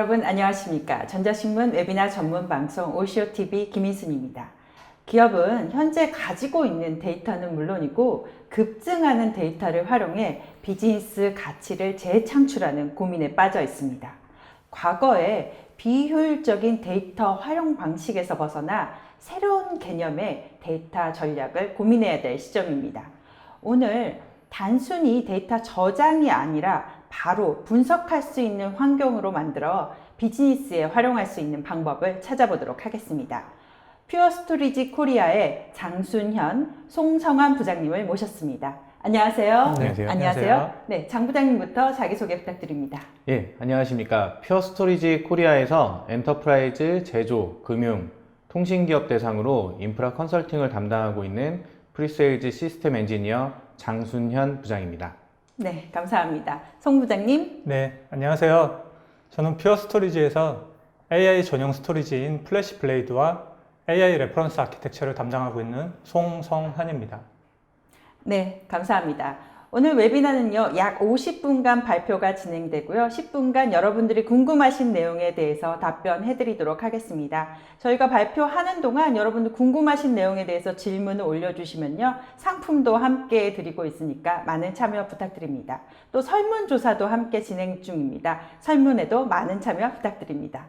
여러분 안녕하십니까? 전자신문 웨비나 전문 방송 오시오TV 김인순입니다. 기업은 현재 가지고 있는 데이터는 물론이고 급증하는 데이터를 활용해 비즈니스 가치를 재창출하는 고민에 빠져 있습니다. 과거에 비효율적인 데이터 활용 방식에서 벗어나 새로운 개념의 데이터 전략을 고민해야 될 시점입니다. 오늘 단순히 데이터 저장이 아니라 바로 분석할 수 있는 환경으로 만들어 비즈니스에 활용할 수 있는 방법을 찾아보도록 하겠습니다. 퓨어스토리지 코리아의 장순현, 송성환 부장님을 모셨습니다. 안녕하세요. 네, 안녕하세요. 네, 장 부장님부터 자기소개 부탁드립니다. 예, 안녕하십니까. 퓨어스토리지 코리아에서 엔터프라이즈, 제조, 금융, 통신기업 대상으로 인프라 컨설팅을 담당하고 있는 프리세일즈 시스템 엔지니어 장순현 부장입니다. 네, 감사합니다. 송 부장님. 네, 안녕하세요. 저는 퓨어스토리지에서 AI 전용 스토리지인 플래시블레이드와 AI 레퍼런스 아키텍처를 담당하고 있는 송성환입니다. 네, 감사합니다. 오늘 웨비나는요, 약 50분간 발표가 진행되고요. 10분간 여러분들이 궁금하신 내용에 대해서 답변해 드리도록 하겠습니다. 저희가 발표하는 동안 여러분들 궁금하신 내용에 대해서 질문을 올려주시면요, 상품도 함께 드리고 있으니까 많은 참여 부탁드립니다. 또 설문조사도 함께 진행 중입니다. 설문에도 많은 참여 부탁드립니다.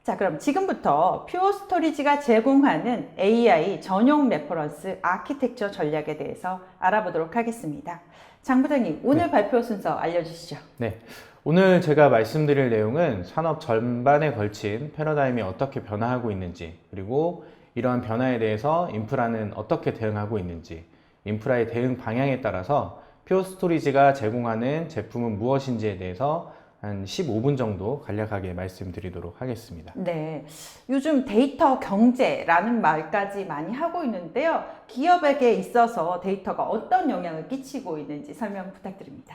자, 그럼 지금부터 퓨어스토리지가 제공하는 AI 전용 레퍼런스 아키텍처 전략에 대해서 알아보도록 하겠습니다. 장 부장님, 오늘 발표 순서 알려주시죠. 네, 오늘 제가 말씀드릴 내용은 산업 전반에 걸친 패러다임이 어떻게 변화하고 있는지, 그리고 이러한 변화에 대해서 인프라는 어떻게 대응하고 있는지, 인프라의 대응 방향에 따라서 퓨어스토리지가 제공하는 제품은 무엇인지에 대해서 한 15분 정도 간략하게 말씀드리도록 하겠습니다. 네, 요즘 데이터 경제라는 말까지 많이 하고 있는데요. 기업에게 있어서 데이터가 어떤 영향을 끼치고 있는지 설명 부탁드립니다.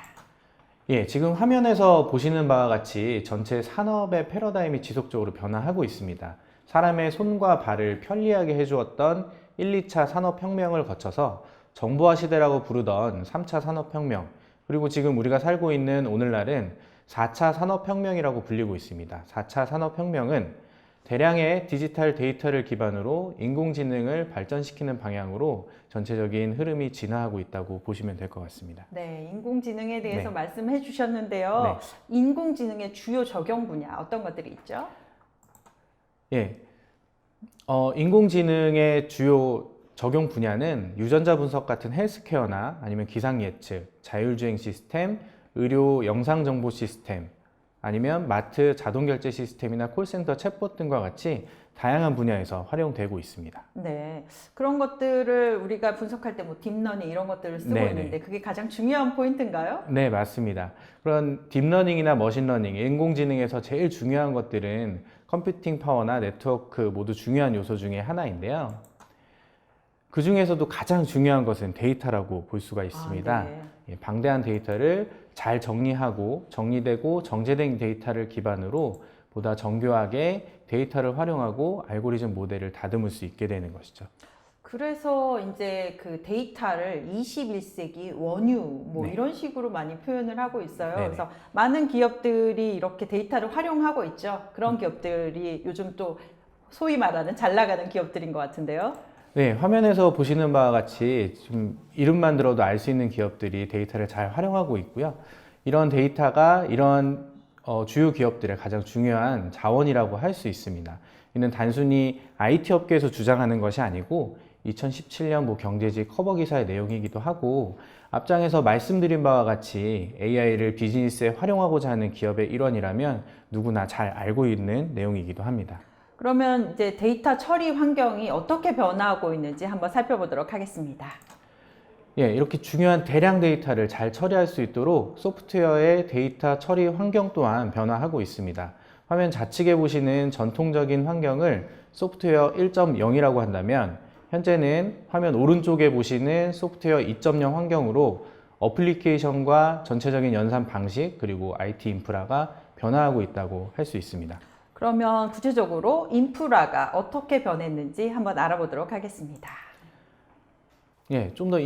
예, 지금 화면에서 보시는 바와 같이 전체 산업의 패러다임이 지속적으로 변화하고 있습니다. 사람의 손과 발을 편리하게 해주었던 1, 2차 산업혁명을 거쳐서 정보화 시대라고 부르던 3차 산업혁명, 그리고 지금 우리가 살고 있는 오늘날은 4차 산업혁명이라고 불리고 있습니다. 4차 산업혁명은 대량의 디지털 데이터를 기반으로 인공지능을 발전시키는 방향으로 전체적인 흐름이 진화하고 있다고 보시면 될 것 같습니다. 네, 인공지능에 대해서 네. 말씀해 주셨는데요. 네. 인공지능의 주요 적용 분야 어떤 것들이 있죠? 예, 인공지능의 주요 적용 분야는 유전자 분석 같은 헬스케어나 아니면 기상 예측, 자율주행 시스템, 의료 영상 정보 시스템, 아니면 마트 자동 결제 시스템이나 콜센터 챗봇 등과 같이 다양한 분야에서 활용되고 있습니다. 네, 그런 것들을 우리가 분석할 때 뭐 딥러닝 이런 것들을 쓰고 네네. 있는데 그게 가장 중요한 포인트인가요? 네, 맞습니다. 그런 딥러닝이나 머신러닝, 인공지능에서 제일 중요한 것들은 컴퓨팅 파워나 네트워크 모두 중요한 요소 중에 하나인데요. 그 중에서도 가장 중요한 것은 데이터라고 볼 수가 있습니다. 아, 네. 예, 방대한 데이터를 잘 정리하고 정리되고 정제된 데이터를 기반으로 보다 정교하게 데이터를 활용하고 알고리즘 모델을 다듬을 수 있게 되는 것이죠. 그래서 이제 그 데이터를 21세기 원유 뭐 네. 이런 식으로 많이 표현을 하고 있어요. 네네. 그래서 많은 기업들이 이렇게 데이터를 활용하고 있죠. 그런 기업들이 요즘 또 소위 말하는 잘 나가는 기업들인 것 같은데요. 네, 화면에서 보시는 바와 같이 좀 이름만 들어도 알 수 있는 기업들이 데이터를 잘 활용하고 있고요. 이런 데이터가 이런 주요 기업들의 가장 중요한 자원이라고 할 수 있습니다. 이는 단순히 IT 업계에서 주장하는 것이 아니고 2017년 모 경제지 커버 기사의 내용이기도 하고, 앞장에서 말씀드린 바와 같이 AI를 비즈니스에 활용하고자 하는 기업의 일원이라면 누구나 잘 알고 있는 내용이기도 합니다. 그러면 이제 데이터 처리 환경이 어떻게 변화하고 있는지 한번 살펴보도록 하겠습니다. 예, 이렇게 중요한 대량 데이터를 잘 처리할 수 있도록 소프트웨어의 데이터 처리 환경 또한 변화하고 있습니다. 화면 좌측에 보시는 전통적인 환경을 소프트웨어 1.0이라고 한다면, 현재는 화면 오른쪽에 보시는 소프트웨어 2.0 환경으로 어플리케이션과 전체적인 연산 방식, 그리고 IT 인프라가 변화하고 있다고 할 수 있습니다. 그러면 구체적으로 인프라가 어떻게 변했는지 한번 알아보도록 하겠습니다. 예, 좀 더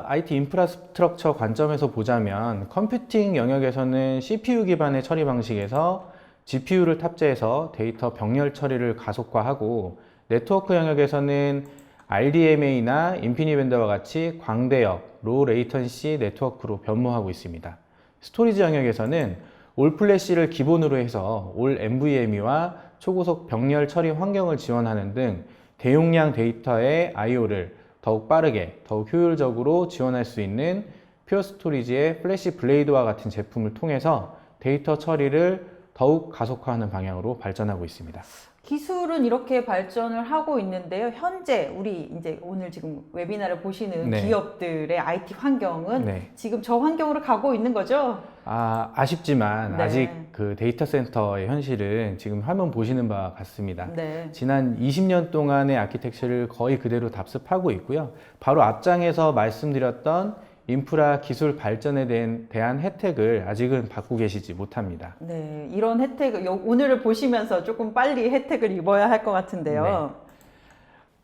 IT 인프라스트럭처 관점에서 보자면 컴퓨팅 영역에서는 CPU 기반의 처리 방식에서 GPU를 탑재해서 데이터 병렬 처리를 가속화하고 네트워크 영역에서는 RDMA나 인피니밴드와 같이 광대역, 로 레이턴시 네트워크로 변모하고 있습니다. 스토리지 영역에서는 올 플래시를 기본으로 해서 올 NVMe와 초고속 병렬 처리 환경을 지원하는 등 대용량 데이터의 I/O를 더욱 빠르게, 더욱 효율적으로 지원할 수 있는 퓨어 스토리지의 플래시 블레이드와 같은 제품을 통해서 데이터 처리를 더욱 가속화하는 방향으로 발전하고 있습니다. 기술은 이렇게 발전을 하고 있는데요. 현재 우리 이제 오늘 지금 웨비나를 보시는 네. 기업들의 IT 환경은 네. 지금 저 환경으로 가고 있는 거죠? 아쉽지만 네. 아직 그 데이터 센터의 현실은 지금 화면 보시는 바와 같습니다. 네. 지난 20년 동안의 아키텍처를 거의 그대로 답습하고 있고요. 바로 앞장에서 말씀드렸던 인프라 기술 발전에 대한 혜택을 아직은 받고 계시지 못합니다. 네, 이런 혜택을 오늘을 보시면서 조금 빨리 혜택을 입어야 할 것 같은데요.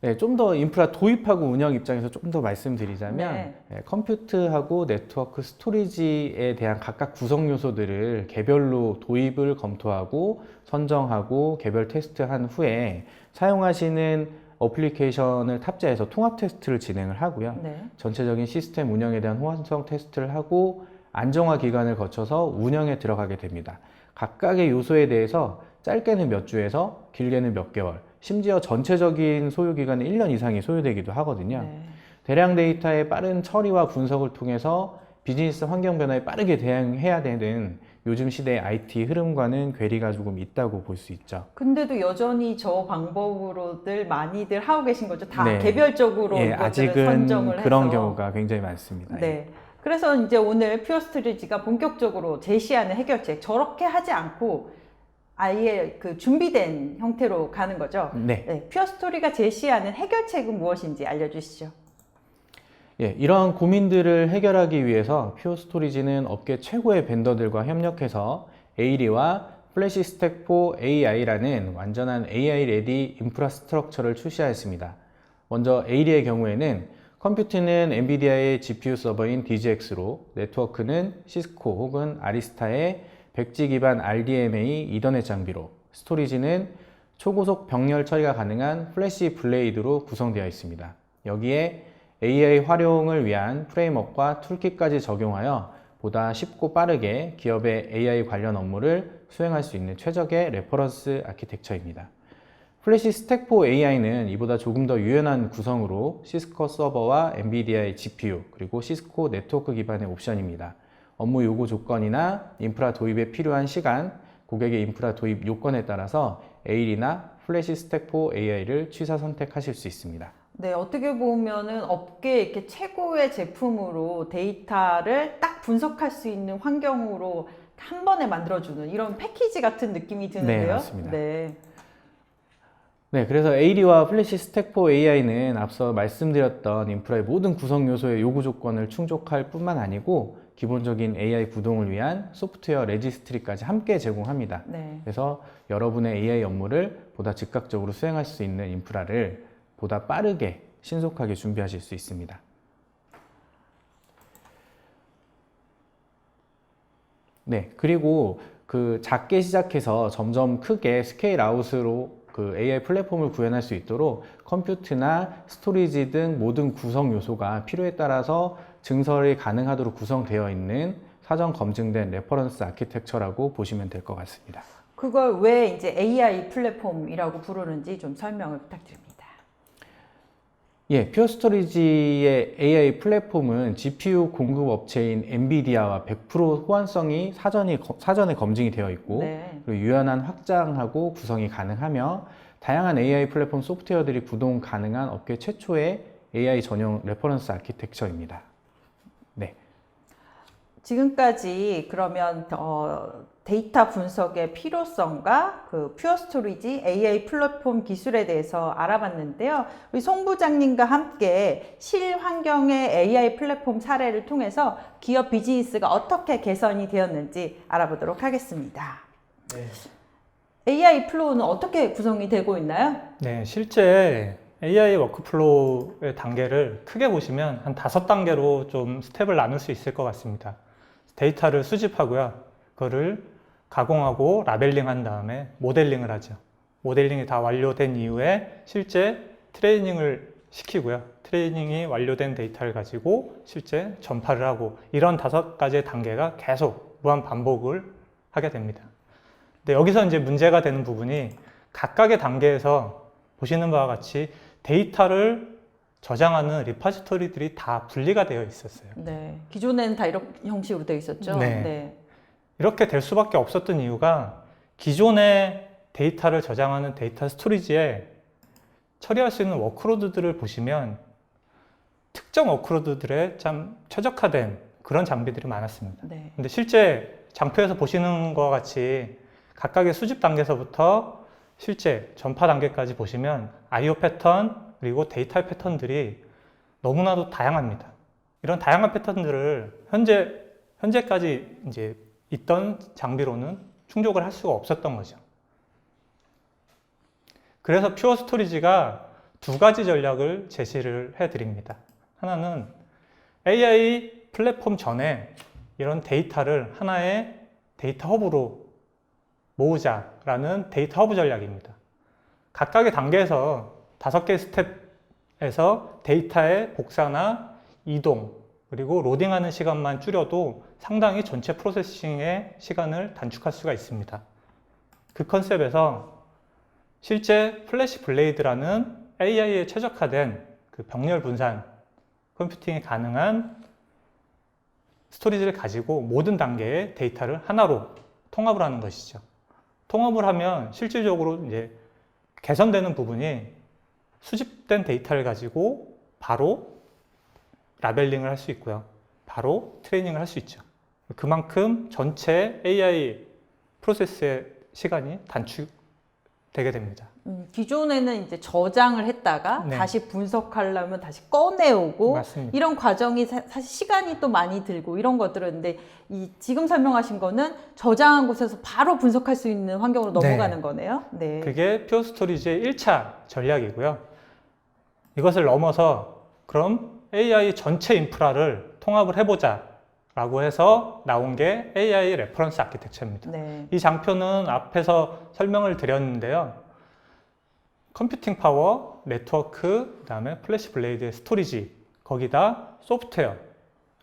네, 좀 더 인프라 도입하고 운영 입장에서 좀 더 말씀드리자면 네. 컴퓨트하고 네트워크 스토리지에 대한 각각 구성 요소들을 개별로 도입을 검토하고 선정하고 개별 테스트한 후에 사용하시는 어플리케이션을 탑재해서 통합 테스트를 진행을 하고요. 네. 전체적인 시스템 운영에 대한 호환성 테스트를 하고 안정화 기간을 거쳐서 운영에 들어가게 됩니다. 각각의 요소에 대해서 짧게는 몇 주에서 길게는 몇 개월, 심지어 전체적인 소요 기간은 1년 이상이 소요되기도 하거든요. 네. 대량 데이터의 빠른 처리와 분석을 통해서 비즈니스 환경 변화에 빠르게 대응해야 되는 요즘 시대의 IT 흐름과는 괴리가 조금 있다고 볼 수 있죠. 근데도 여전히 저 방법으로들 많이들 하고 계신 거죠? 다 네. 개별적으로 예, 이것들을 아직은 선정을 그런 해서. 경우가 굉장히 많습니다. 네. 그래서 이제 오늘 퓨어 스토리지가 본격적으로 제시하는 해결책, 저렇게 하지 않고 아예 그 준비된 형태로 가는 거죠. 네. 네. 퓨어 스토리가 제시하는 해결책은 무엇인지 알려주시죠. 예, 이러한 고민들을 해결하기 위해서 퓨어 스토리지는 업계 최고의 벤더들과 협력해서 에이리와 플래시 스택 4 AI라는 완전한 AI 레디 인프라스트럭처를 출시하였습니다. 먼저 에이리의 경우에는 컴퓨트는 엔비디아의 GPU 서버인 DGX로, 네트워크는 시스코 혹은 아리스타의 백지 기반 RDMA 이더넷 장비로, 스토리지는 초고속 병렬 처리가 가능한 플래시 블레이드로 구성되어 있습니다. 여기에 AI 활용을 위한 프레임워크와 툴kit까지 적용하여 보다 쉽고 빠르게 기업의 AI 관련 업무를 수행할 수 있는 최적의 레퍼런스 아키텍처입니다. 플래시 스택 4 AI는 이보다 조금 더 유연한 구성으로 시스코 서버와 엔비디아의 GPU 그리고 시스코 네트워크 기반의 옵션입니다. 업무 요구 조건이나 인프라 도입에 필요한 시간, 고객의 인프라 도입 요건에 따라서 에일이나 플래시 스택 4 AI를 취사 선택하실 수 있습니다. 네, 어떻게 보면은 업계 이렇게 최고의 제품으로 데이터를 딱 분석할 수 있는 환경으로 한 번에 만들어주는 이런 패키지 같은 느낌이 드는데요. 네, 맞습니다. 네. 네, 그래서 에이리와 플래시 스택 4 AI는 앞서 말씀드렸던 인프라의 모든 구성 요소의 요구 조건을 충족할 뿐만 아니고 기본적인 AI 구동을 위한 소프트웨어 레지스트리까지 함께 제공합니다. 네. 그래서 여러분의 AI 업무를 보다 즉각적으로 수행할 수 있는 인프라를 보다 빠르게 신속하게 준비하실 수 있습니다. 네, 그리고 그 작게 시작해서 점점 크게 스케일 아웃으로 그 AI 플랫폼을 구현할 수 있도록 컴퓨트나 스토리지 등 모든 구성 요소가 필요에 따라서 증설이 가능하도록 구성되어 있는 사전 검증된 레퍼런스 아키텍처라고 보시면 될 것 같습니다. 그걸 왜 이제 AI 플랫폼이라고 부르는지 좀 설명을 부탁드립니다. 예, 퓨어 스토리지의 AI 플랫폼은 GPU 공급 업체인 엔비디아와 100% 호환성이 사전에 검증이 되어 있고 네. 그리고 유연한 확장하고 구성이 가능하며 다양한 AI 플랫폼 소프트웨어들이 구동 가능한 업계 최초의 AI 전용 레퍼런스 아키텍처입니다. 네. 지금까지 그러면 데이터 분석의 필요성과 그 퓨어 스토리지 AI 플랫폼 기술에 대해서 알아봤는데요. 우리 송 부장님과 함께 실환경의 AI 플랫폼 사례를 통해서 기업 비즈니스가 어떻게 개선이 되었는지 알아보도록 하겠습니다. 네. AI 플로우는 어떻게 구성이 되고 있나요? 네, 실제 AI 워크플로우의 단계를 크게 보시면 한 5단계로 좀 스텝을 나눌 수 있을 것 같습니다. 데이터를 수집하고요. 그거를 가공하고 라벨링한 다음에 모델링을 하죠. 모델링이 다 완료된 이후에 실제 트레이닝을 시키고요. 트레이닝이 완료된 데이터를 가지고 실제 전파를 하고, 이런 5가지의 단계가 계속 무한 반복을 하게 됩니다. 근데 여기서 이제 문제가 되는 부분이, 각각의 단계에서 보시는 바와 같이 데이터를 저장하는 리포지토리들이 다 분리가 되어 있었어요. 네. 기존에는 다 이런 형식으로 되어 있었죠. 네. 이렇게 될 수밖에 없었던 이유가, 기존의 데이터를 저장하는 데이터 스토리지에 처리할 수 있는 워크로드들을 보시면 특정 워크로드들에 참 최적화된 그런 장비들이 많았습니다. 네. 근데 실제 장표에서 보시는 것과 같이 각각의 수집 단계에서부터 실제 전파 단계까지 보시면 I/O 패턴 그리고 데이터의 패턴들이 너무나도 다양합니다. 이런 다양한 패턴들을 현재까지 이제 있던 장비로는 충족을 할 수가 없었던 거죠. 그래서 퓨어 스토리지가 2가지 전략을 제시를 해드립니다. 하나는 AI 플랫폼 전에 이런 데이터를 하나의 데이터 허브로 모으자라는 데이터 허브 전략입니다. 각각의 단계에서 5개의 스텝에서 데이터의 복사나 이동 그리고 로딩하는 시간만 줄여도 상당히 전체 프로세싱의 시간을 단축할 수가 있습니다. 그 컨셉에서 실제 플래시 블레이드라는 AI에 최적화된 그 병렬 분산 컴퓨팅이 가능한 스토리지를 가지고 모든 단계의 데이터를 하나로 통합을 하는 것이죠. 통합을 하면 실질적으로 이제 개선되는 부분이, 수집된 데이터를 가지고 바로 라벨링을 할 수 있고요. 바로 트레이닝을 할 수 있죠. 그만큼 전체 AI 프로세스의 시간이 단축되게 됩니다. 기존에는 이제 저장을 했다가 네. 다시 분석하려면 다시 꺼내오고, 맞습니다. 이런 과정이 사실 시간이 또 많이 들고 이런 것들인데, 이 지금 설명하신 거는 저장한 곳에서 바로 분석할 수 있는 환경으로 넘어가는 거네요. 네. 그게 퓨어 스토리지의 1차 전략이고요. 이것을 넘어서 그럼 AI 전체 인프라를 통합을 해보자 라고 해서 나온 게 AI 레퍼런스 아키텍처입니다. 네. 이 장표는 앞에서 설명을 드렸는데요. 컴퓨팅 파워, 네트워크, 그 다음에 플래시 블레이드의 스토리지, 거기다 소프트웨어,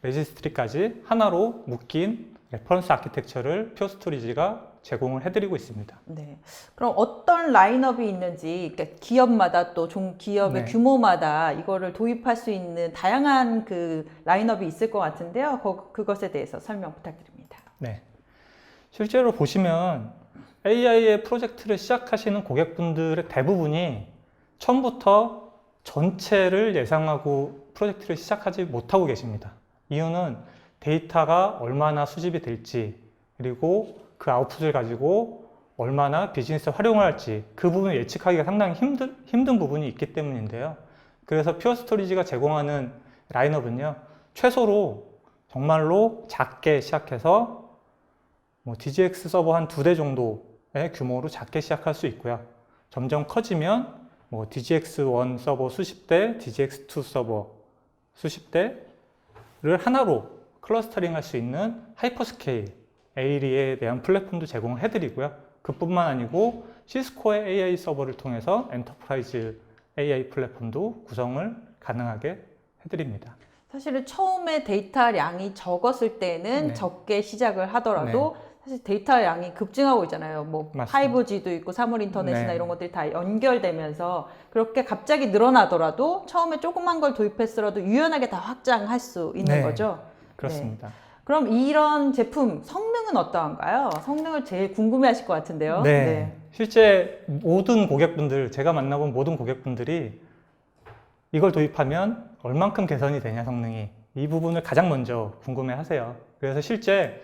레지스트리까지 하나로 묶인 레퍼런스 아키텍처를 퓨어 스토리지가 제공을 해드리고 있습니다. 네. 그럼 어떤 라인업이 있는지, 그러니까 기업마다 또 기업의 네. 규모마다 이거를 도입할 수 있는 다양한 그 라인업이 있을 것 같은데요. 그것에 대해서 설명 부탁드립니다. 네. 실제로 보시면 AI의 프로젝트를 시작하시는 고객분들의 대부분이 처음부터 전체를 예상하고 프로젝트를 시작하지 못하고 계십니다. 이유는 데이터가 얼마나 수집이 될지, 그리고 그 아웃풋을 가지고 얼마나 비즈니스에 활용을 할지, 그 부분을 예측하기가 상당히 힘든 부분이 있기 때문인데요. 그래서 퓨어 스토리지가 제공하는 라인업은요, 최소로 정말로 작게 시작해서 DGX 서버 한 2대 정도의 규모로 작게 시작할 수 있고요. 점점 커지면 DGX1 서버 수십 대, DGX2 서버 수십 대를 하나로 클러스터링 할 수 있는 하이퍼스케일 AI에 대한 플랫폼도 제공을 해드리고요. 그뿐만 아니고 시스코의 AI 서버를 통해서 엔터프라이즈 AI 플랫폼도 구성을 가능하게 해드립니다. 사실은 처음에 데이터량이 적었을 때는 네. 적게 시작을 하더라도 사실 데이터량이 급증하고 있잖아요. 맞습니다. 5G도 있고 사물 인터넷이나 네. 이런 것들이 다 연결되면서 그렇게 갑자기 늘어나더라도 처음에 조그만 걸 도입했더라도 유연하게 다 확장할 수 있는 네. 거죠. 그렇습니다. 네. 그럼 이런 제품 성능은 어떠한가요? 성능을 제일 궁금해하실 것 같은데요. 네. 실제 모든 고객분들, 제가 만나본 모든 고객분들이 이걸 도입하면 얼만큼 개선이 되냐, 성능이. 이 부분을 가장 먼저 궁금해 하세요. 그래서 실제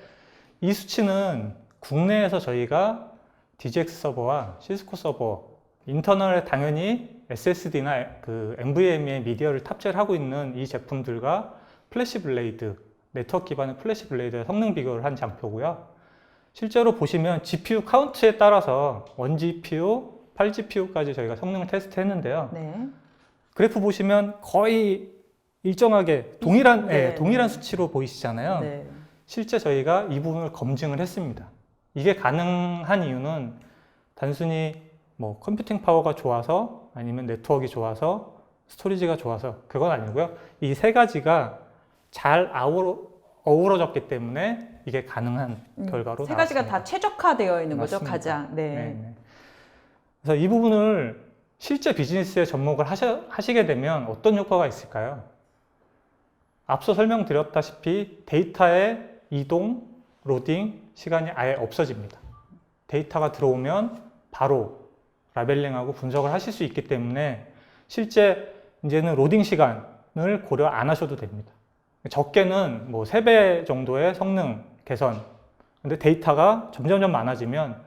이 수치는 국내에서 저희가 DGX 서버와 시스코 서버, 인터널에 당연히 SSD나 그 NVMe의 미디어를 탑재를 하고 있는 이 제품들과 플래시 블레이드, 네트워크 기반의 플래시 블레이드의 성능 비교를 한 장표고요. 실제로 보시면 GPU 카운트에 따라서 1GPU, 8GPU까지 저희가 성능을 테스트했는데요. 네. 그래프 보시면 거의 일정하게 동일한 네. 동일한 수치로 보이시잖아요. 네. 실제 저희가 이 부분을 검증을 했습니다. 이게 가능한 이유는 단순히 뭐 컴퓨팅 파워가 좋아서 아니면 네트워크가 좋아서 스토리지가 좋아서 그건 아니고요. 이 세 가지가 잘 어우러졌기 때문에 이게 가능한 결과로 세 가지가 나왔습니다. 다 최적화되어 있는 거죠, 맞습니다. 가장. 네. 네. 그래서 이 부분을 실제 비즈니스에 접목을 하시게 되면 어떤 효과가 있을까요? 앞서 설명드렸다시피 데이터의 이동, 로딩 시간이 아예 없어집니다. 데이터가 들어오면 바로 라벨링하고 분석을 하실 수 있기 때문에 실제 이제는 로딩 시간을 고려 안 하셔도 됩니다. 적게는 뭐 3배 정도의 성능 개선. 근데 데이터가 점점 많아지면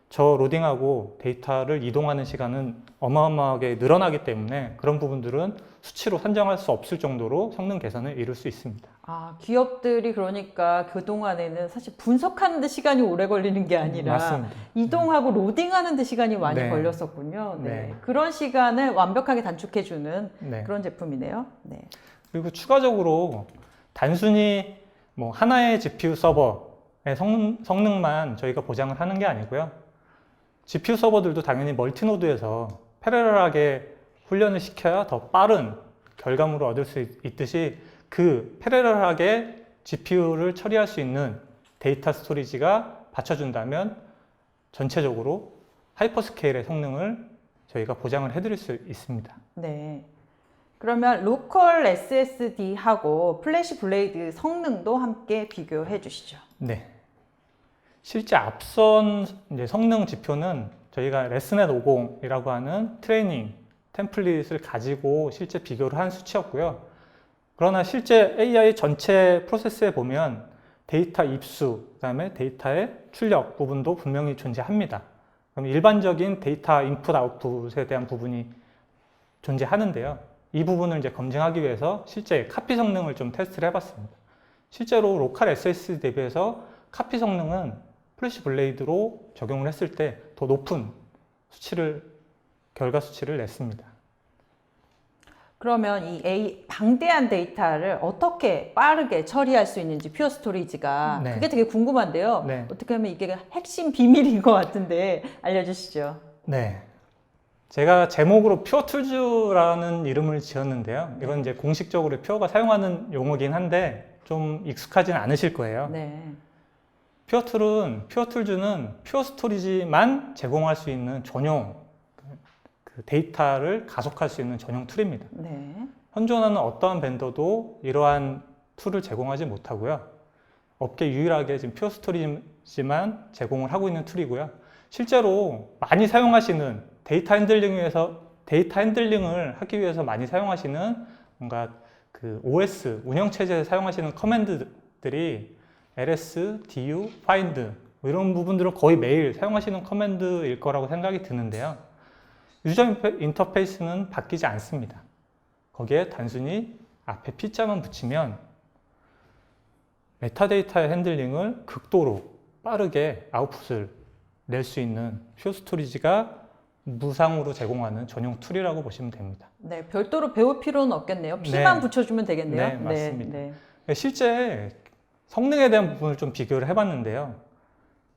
저 로딩하고 데이터를 이동하는 시간은 어마어마하게 늘어나기 때문에 그런 부분들은 수치로 산정할 수 없을 정도로 성능 개선을 이룰 수 있습니다. 아, 기업들이 그러니까 그동안에는 사실 분석하는 데 시간이 오래 걸리는 게 아니라 맞습니다. 이동하고 로딩하는 데 시간이 많이 네. 걸렸었군요. 네. 네. 그런 시간을 완벽하게 단축해주는 네. 그런 제품이네요. 네. 그리고 추가적으로 단순히 뭐 하나의 GPU 서버의 성능만 저희가 보장을 하는 게 아니고요. GPU 서버들도 당연히 멀티노드에서 패러럴하게 훈련을 시켜야 더 빠른 결과물을 얻을 수 있듯이 그 패러럴하게 GPU를 처리할 수 있는 데이터 스토리지가 받쳐준다면 전체적으로 하이퍼스케일의 성능을 저희가 보장을 해드릴 수 있습니다. 네. 그러면 로컬 SSD하고 플래시 블레이드 성능도 함께 비교해 주시죠. 네. 실제 앞선 이제 성능 지표는 저희가 레슨넷 50이라고 하는 트레이닝 템플릿을 가지고 실제 비교를 한 수치였고요. 그러나 실제 AI 전체 프로세스에 보면 데이터 입수, 그다음에 데이터의 출력 부분도 분명히 존재합니다. 그럼 일반적인 데이터 인풋 아웃풋에 대한 부분이 존재하는데요. 이 부분을 이제 검증하기 위해서 실제 카피 성능을 좀 테스트를 해봤습니다. 실제로 로컬 SSD 대비해서 카피 성능은 플래시 블레이드로 적용을 했을 때 더 높은 결과 수치를 냈습니다. 그러면 이 방대한 데이터를 어떻게 빠르게 처리할 수 있는지 퓨어 스토리지가 네. 그게 되게 궁금한데요. 네. 어떻게 하면 이게 핵심 비밀인 것 같은데 알려주시죠. 네. 제가 제목으로 퓨어 툴즈라는 이름을 지었는데요. 이건 이제 공식적으로 퓨어가 사용하는 용어긴 한데 좀 익숙하진 않으실 거예요. 네. 퓨어 툴즈는 퓨어 스토리지만 제공할 수 있는 전용 그 데이터를 가속할 수 있는 전용 툴입니다. 네. 현존하는 어떠한 벤더도 이러한 툴을 제공하지 못하고요. 업계 유일하게 지금 퓨어 스토리지만 제공을 하고 있는 툴이고요. 실제로 많이 사용하시는 데이터 핸들링을 하기 위해서 많이 사용하시는 뭔가 그 OS 운영체제에 사용하시는 커맨드들이 ls, du, find 이런 부분들은 거의 매일 사용하시는 커맨드일 거라고 생각이 드는데요. 유저 인터페이스는 바뀌지 않습니다. 거기에 단순히 앞에 P자만 붙이면 메타데이터의 핸들링을 극도로 빠르게 아웃풋을 낼 수 있는 퓨어 스토리지가 무상으로 제공하는 전용 툴이라고 보시면 됩니다. 네, 별도로 배울 필요는 없겠네요. P만 네. 붙여주면 되겠네요. 네, 맞습니다. 네. 실제 성능에 대한 부분을 좀 비교를 해봤는데요.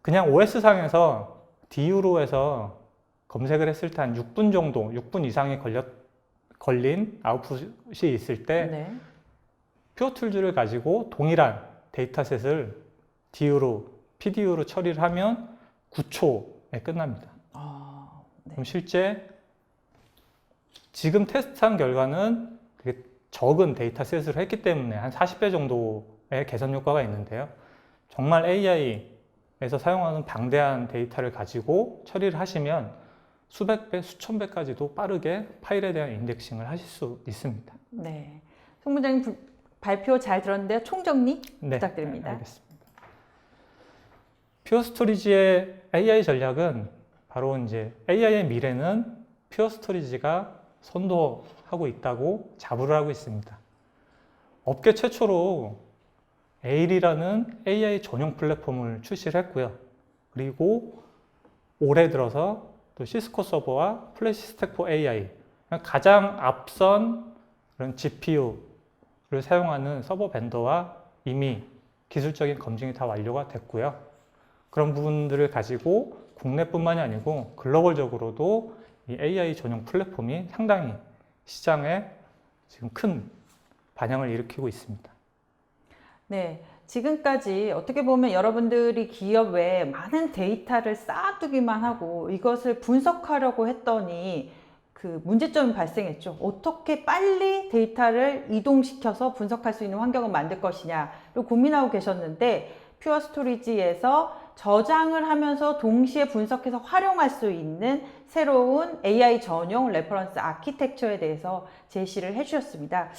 그냥 OS상에서 DU로 해서 검색을 했을 때 한 6분 정도, 6분 이상이 걸린 아웃풋이 있을 때 네. 퓨어 툴즈를 가지고 동일한 데이터셋을 PDU로 처리를 하면 9초에 끝납니다. 아, 네. 그럼 실제 지금 테스트한 결과는 그게 적은 데이터셋을 했기 때문에 한 40배 정도의 개선 효과가 있는데요. 정말 AI에서 사용하는 방대한 데이터를 가지고 처리를 하시면 수백 배, 수천 배까지도 빠르게 파일에 대한 인덱싱을 하실 수 있습니다. 네. 송 부장님 발표 잘 들었는데요. 총정리 네, 부탁드립니다. 알겠습니다. 퓨어 스토리지의 AI 전략은 바로 이제 AI의 미래는 퓨어 스토리지가 선도하고 있다고 자부를 하고 있습니다. 업계 최초로 에일이라는 AI 전용 플랫폼을 출시를 했고요. 그리고 올해 들어서 또 시스코 서버와 플래시 스택 포 AI 가장 앞선 그런 GPU를 사용하는 서버 벤더와 이미 기술적인 검증이 다 완료가 됐고요. 그런 부분들을 가지고 국내뿐만이 아니고 글로벌적으로도 이 AI 전용 플랫폼이 상당히 시장에 지금 큰 반향을 일으키고 있습니다. 네. 지금까지 어떻게 보면 여러분들이 기업에 많은 데이터를 쌓아두기만 하고 이것을 분석하려고 했더니 그 문제점이 발생했죠. 어떻게 빨리 데이터를 이동시켜서 분석할 수 있는 환경을 만들 것이냐를 고민하고 계셨는데 퓨어 스토리지에서 저장을 하면서 동시에 분석해서 활용할 수 있는 새로운 AI 전용 레퍼런스 아키텍처에 대해서 제시를 해주셨습니다.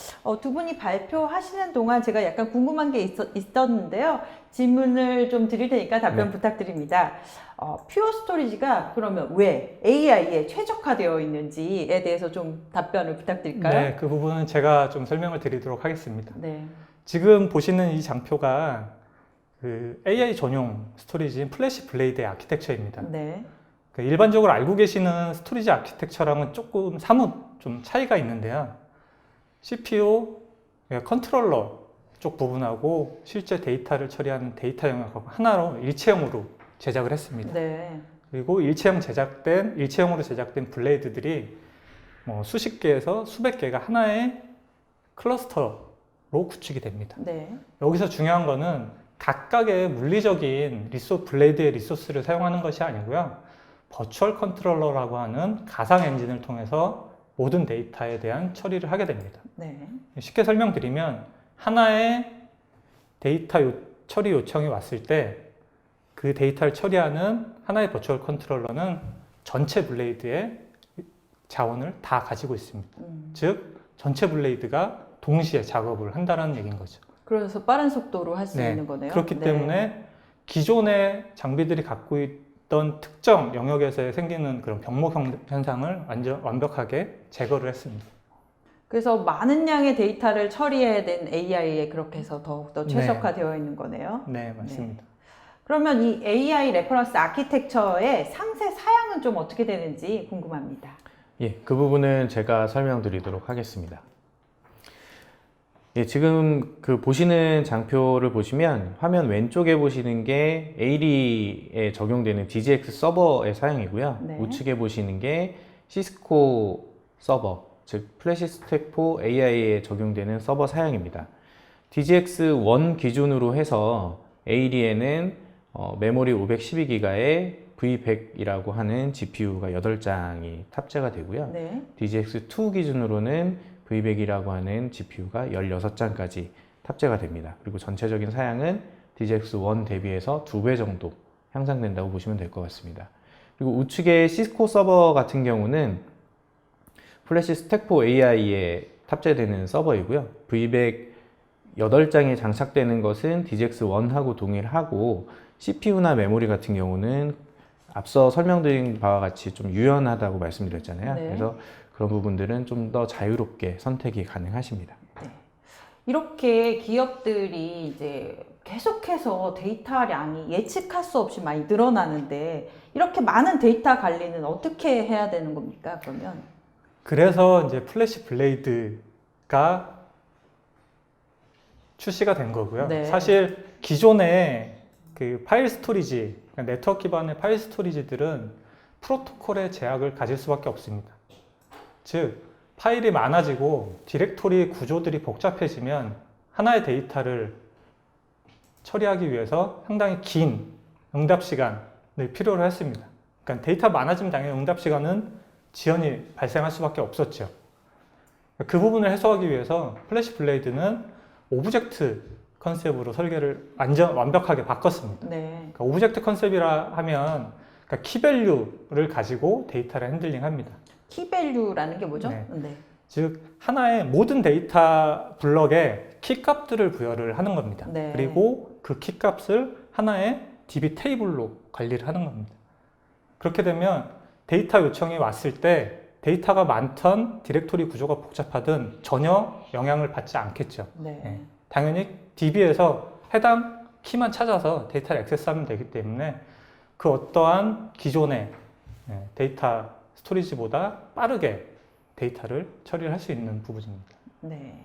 두 분이 발표하시는 동안 제가 약간 궁금한 게 있었는데요. 질문을 좀 드릴 테니까 답변 네. 부탁드립니다. 퓨어 스토리지가 그러면 왜 AI에 최적화되어 있는지에 대해서 좀 답변을 부탁드릴까요? 네, 그 부분은 제가 좀 설명을 드리도록 하겠습니다. 네. 지금 보시는 이 장표가 그 AI 전용 스토리지인 플래시 블레이드의 아키텍처입니다. 네. 그 일반적으로 알고 계시는 스토리지 아키텍처랑은 조금 사뭇 좀 차이가 있는데요. CPU, 컨트롤러 쪽 부분하고 실제 데이터를 처리하는 데이터 영역하고 하나로 일체형으로 제작을 했습니다. 네. 그리고 일체형으로 제작된 블레이드들이 뭐 수십 개에서 수백 개가 하나의 클러스터로 구축이 됩니다. 네. 여기서 중요한 거는 각각의 물리적인 블레이드의 리소스를 사용하는 것이 아니고요. 버추얼 컨트롤러라고 하는 가상 엔진을 통해서 모든 데이터에 대한 처리를 하게 됩니다. 네. 쉽게 설명드리면 하나의 데이터 처리 요청이 왔을 때 그 데이터를 처리하는 하나의 버추얼 컨트롤러는 전체 블레이드의 자원을 다 가지고 있습니다. 즉 전체 블레이드가 동시에 작업을 한다는 얘기인 거죠. 그래서 빠른 속도로 할 수 네, 있는 거네요. 그렇기 네. 때문에 기존의 장비들이 갖고 있던 특정 영역에서 생기는 그런 병목 현상을 완벽하게 제거를 했습니다. 그래서 많은 양의 데이터를 처리해야 된 AI에 그렇게 해서 더욱더 네. 최적화되어 있는 거네요. 네, 맞습니다. 그러면 이 AI 레퍼런스 아키텍처의 상세 사양은 좀 어떻게 되는지 궁금합니다. 예, 그 부분은 제가 설명드리도록 하겠습니다. 예, 지금 그 보시는 장표를 보시면 화면 왼쪽에 보시는 게 AI에 적용되는 DGX 서버의 사양이고요. 네. 우측에 보시는 게 시스코 서버, 즉 플래시 스택 4 AI에 적용되는 서버 사양입니다. DGX1 기준으로 해서 AI에는 메모리 512기가에 V100이라고 하는 GPU가 8장이 탑재가 되고요. 네. DGX2 기준으로는 V100이라고 하는 GPU가 16장까지 탑재가 됩니다. 그리고 전체적인 사양은 DGX1 대비해서 2배 정도 향상된다고 보시면 될 것 같습니다. 그리고 우측의 시스코 서버 같은 경우는 플래시 스택 4 AI에 탑재되는 서버이고요. V100 8장이 장착되는 것은 DGX1하고 동일하고 CPU나 메모리 같은 경우는 앞서 설명드린 바와 같이 좀 유연하다고 말씀드렸잖아요. 네. 그래서 그런 부분들은 좀 더 자유롭게 선택이 가능하십니다. 이렇게 기업들이 이제 계속해서 데이터량이 예측할 수 없이 많이 늘어나는데 이렇게 많은 데이터 관리는 어떻게 해야 되는 겁니까, 그러면? 그래서 이제 플래시 블레이드가 출시가 된 거고요. 네. 사실 기존의 그 파일 스토리지, 그러니까 네트워크 기반의 파일 스토리지들은 프로토콜의 제약을 가질 수밖에 없습니다. 즉, 파일이 많아지고 디렉토리 구조들이 복잡해지면 하나의 데이터를 처리하기 위해서 상당히 긴 응답 시간을 필요로 했습니다. 그러니까 데이터 많아지면 당연히 응답 시간은 지연이 발생할 수밖에 없었죠. 그 부분을 해소하기 위해서 플래시 블레이드는 오브젝트 컨셉으로 설계를 완벽하게 바꿨습니다. 네. 그러니까 오브젝트 컨셉이라 하면 그러니까 키밸류를 가지고 데이터를 핸들링 합니다. 키밸류라는 게 뭐죠? 네. 네. 즉 하나의 모든 데이터 블럭에 키값들을 부여를 하는 겁니다. 네. 그리고 그 키값을 하나의 DB 테이블로 관리를 하는 겁니다. 그렇게 되면 데이터 요청이 왔을 때 데이터가 많던 디렉토리 구조가 복잡하든 전혀 영향을 받지 않겠죠. 네. 네. 당연히 DB에서 해당 키만 찾아서 데이터를 액세스하면 되기 때문에 그 어떠한 기존의 데이터 스토리지보다 빠르게 데이터를 처리를 할 수 있는 부분입니다. 네.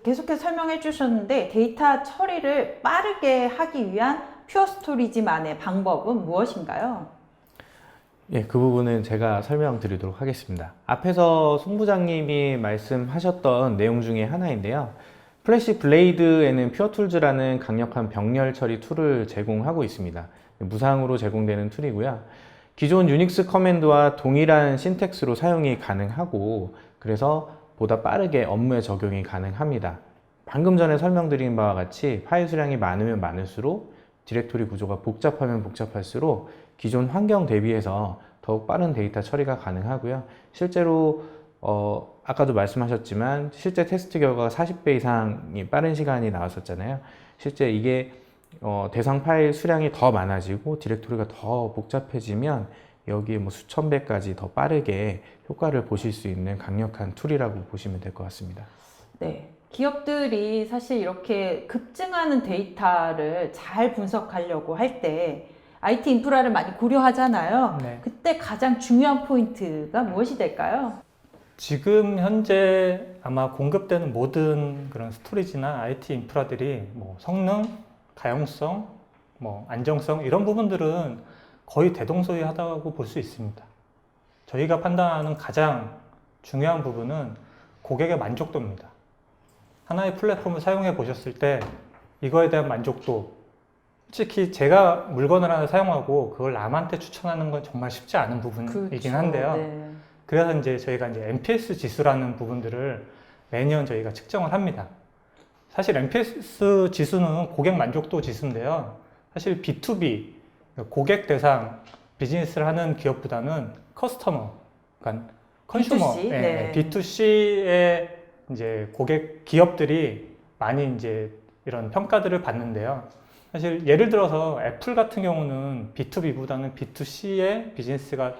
계속해서 설명해 주셨는데 데이터 처리를 빠르게 하기 위한 퓨어 스토리지만의 방법은 무엇인가요? 예, 그 부분은 제가 설명드리도록 하겠습니다. 앞에서 송 부장님이 말씀하셨던 내용 중에 하나인데요. 플래시 블레이드에는 퓨어툴즈라는 강력한 병렬 처리 툴을 제공하고 있습니다. 무상으로 제공되는 툴이고요. 기존 유닉스 커맨드와 동일한 신텍스로 사용이 가능하고 그래서 보다 빠르게 업무에 적용이 가능합니다. 방금 전에 설명드린 바와 같이 파일 수량이 많으면 많을수록 디렉토리 구조가 복잡하면 복잡할수록 기존 환경 대비해서 더욱 빠른 데이터 처리가 가능하고요. 실제로 아까도 말씀하셨지만 실제 테스트 결과가 40배 이상이 빠른 시간이 나왔었잖아요. 실제 이게 대상 파일 수량이 더 많아지고 디렉토리가 더 복잡해지면 여기에 뭐 수천 배까지 더 빠르게 효과를 보실 수 있는 강력한 툴이라고 보시면 될 것 같습니다. 네. 기업들이 사실 이렇게 급증하는 데이터를 잘 분석하려고 할 때 IT 인프라를 많이 고려하잖아요. 네. 그때 가장 중요한 포인트가 무엇이 될까요? 지금 현재 아마 공급되는 모든 그런 스토리지나 IT 인프라들이 뭐 성능, 가용성, 뭐 안정성 이런 부분들은 거의 대동소이하다고 볼 수 있습니다. 저희가 판단하는 가장 중요한 부분은 고객의 만족도입니다. 하나의 플랫폼을 사용해 보셨을 때 이거에 대한 만족도, 솔직히 제가 물건을 하나 사용하고 그걸 남한테 추천하는 건 정말 쉽지 않은 부분이긴 그렇죠. 한데요. 네. 그래서 이제 저희가 이제 NPS 지수라는 부분들을 매년 저희가 측정을 합니다. 사실 NPS 지수는 고객 만족도 지수인데요. 사실 B2B, 고객 대상 비즈니스를 하는 기업보다는 커스터머, 그러니까 컨슈머, B2C, 네. B2C의 이제 고객 기업들이 많이 이제 이런 평가들을 받는데요. 사실 예를 들어서 애플 같은 경우는 B2B보다는 B2C의 비즈니스가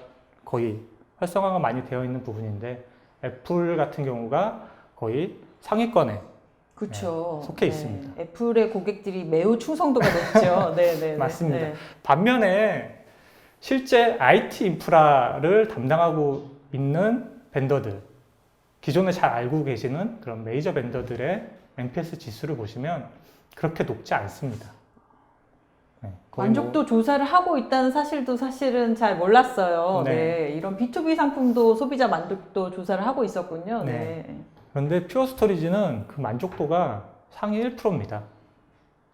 거의 활성화가 많이 되어 있는 부분인데 애플 같은 경우가 거의 상위권에 그렇죠. 속해 있습니다. 애플의 고객들이 매우 충성도가 높죠. 네, 네, 맞습니다. 네. 반면에 실제 IT 인프라를 담당하고 있는 벤더들, 기존에 잘 알고 계시는 그런 메이저 벤더들의 NPS 지수를 보시면 그렇게 높지 않습니다. 네, 거의 만족도 조사를 하고 있다는 사실도 사실은 잘 몰랐어요. 네. 네. 이런 B2B 상품도 소비자 만족도 조사를 하고 있었군요. 네. 네. 그런데 퓨어 스토리지는 그 만족도가 상위 1%입니다.